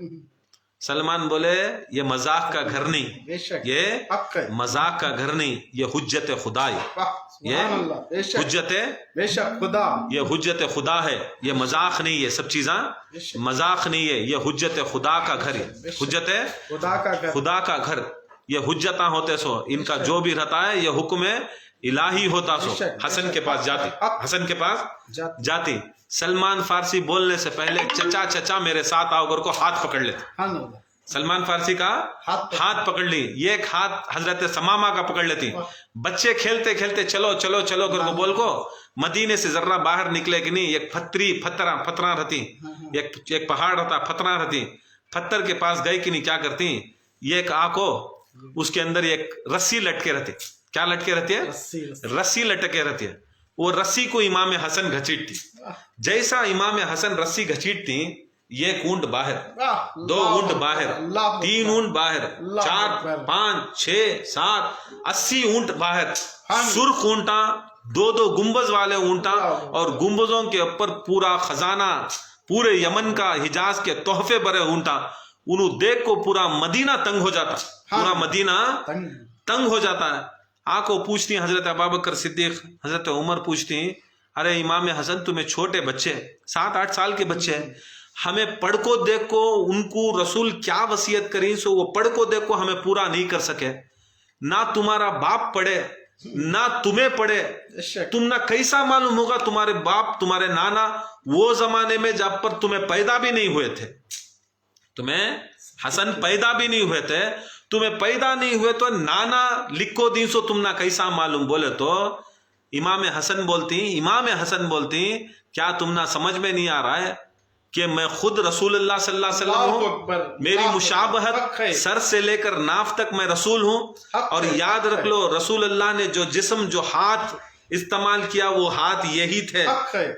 سلمان بولے یہ مذاق کا گھر نہیں، یہ مذاق کا گھر نہیں، یہ حجت خدا ہے، یہ حجت خدا، یہ حجت خدا ہے، یہ مذاق نہیں ہے، سب چیزاں مذاق نہیں ہے، یہ حجت خدا کا گھر ہے، حجت خدا کا گھر. یہ حجتاں ہوتے سو ان کا جو بھی رہتا ہے یہ حکم الہی ہوتا سو. حسن کے پاس جاتی، حسن کے پاس جاتی. سلمان فارسی بولنے سے پہلے چچا میرے ساتھ آؤ کر کو ہاتھ پکڑ لیتے. سلمان فارسی کا ہاتھ پکڑ لی، یہ ایک ہاتھ حضرت ثمامہ کا پکڑ لیتی. بچے کھیلتے کھیلتے چلو چلو چلو کر کو بول کو مدینے سے ذرہ باہر نکلے کہ نہیں، ایک پتھراں رہتی، ایک پہاڑ رہتا، پتھراں رہتی. پتھر کے پاس گئی کہ نہیں کیا کرتی، یہ ایک آنکھوں اس کے اندر ایک رسی لٹکے رہتی. کیا لٹکے رہتی ہے؟ رسی لٹکے رہتی ہے. وہ رسی کو امام حسن گھچیٹتی. جیسا امام حسن رسی گھچیٹتی، ایک اونٹ باہر، 2 اونٹ باہر، 3 اونٹ باہر، 4 5 6 7 80 اونٹ باہر. سرخ اونٹا، 2 گنبز والے اونٹا، اور گنبزوں کے اوپر پورا خزانہ، پورے یمن کا حجاز کے تحفے بھرے اونٹا. انہوں دیکھ کو پورا مدینہ تنگ ہو جاتا، پورا مدینہ تنگ ہو جاتا ہے. آنکھوں پوچھتی حضرت ابوبکر صدیق، حضرت عمر پوچھتی ارے امام حسن تمہیں چھوٹے بچے 7-8 سال کے بچے ہیں، ہمیں پڑھ کو دیکھ کو ان کو رسول کیا وصیت کریں سو وہ پڑھ کو دیکھ کو ہمیں پورا نہیں کر سکے. نہ تمہارا باپ پڑھے نہ تمہیں پڑھے، تم نہ کیسا معلوم ہوگا تمہارے باپ تمہارے نانا وہ زمانے میں جب پر تمہیں پیدا بھی نہیں ہوئے تھے، تمہیں حسن پیدا بھی نہیں ہوئے تھے، تمہیں پیدا نہیں ہوئے تو نانا لکھو دین سو تم نہ کیسا معلوم. بولے تو امام حسن بولتی کیا تم نہ سمجھ میں نہیں آ رہا ہے کہ میں خود رسول اللہ صلی اللہ علیہ وسلم ہوں، میری مشابہت سر سے لے کر ناف تک میں رسول ہوں. اور یاد رکھ لو رسول اللہ نے جو جسم جو ہاتھ استعمال کیا وہ ہاتھ یہی تھے،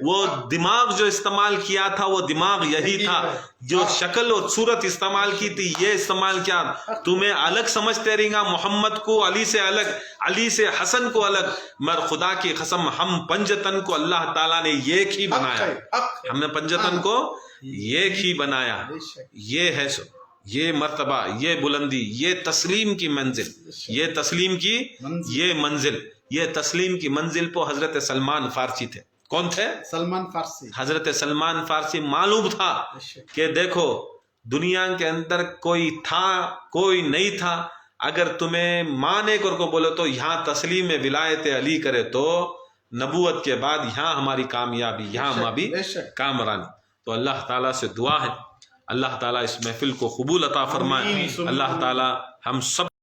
وہ دماغ جو استعمال کیا تھا وہ دماغ یہی تھا، جو شکل اور صورت استعمال کی تھی یہ استعمال کیا. تمہیں الگ سمجھتے رہیں گا محمد کو علی سے الگ، علی سے حسن کو الگ، مگر خدا کی قسم ہم پنجتن کو اللہ تعالیٰ نے ایک ہی بنایا، ہم نے پنجتن کو ایک ہی بنایا. یہ ہے یہ مرتبہ، یہ بلندی، یہ تسلیم کی منزل، یہ تسلیم کی یہ منزل، یہ تسلیم کی منزل پہ حضرت سلمان فارسی تھے. کون تھے؟ سلمان فارسی. حضرت سلمان فارسی معلوم تھا کہ دیکھو دنیا کے اندر کوئی تھا کوئی نہیں تھا، اگر تمہیں مانے کر کو بولے تو یہاں تسلیم ولایت علی کرے تو نبوت کے بعد یہاں ہماری کامیابی، یہاں ہماری کامرانی. تو اللہ تعالیٰ سے دعا ہے اللہ تعالیٰ اس محفل کو قبول عطا فرمائے، اللہ تعالیٰ ہم سب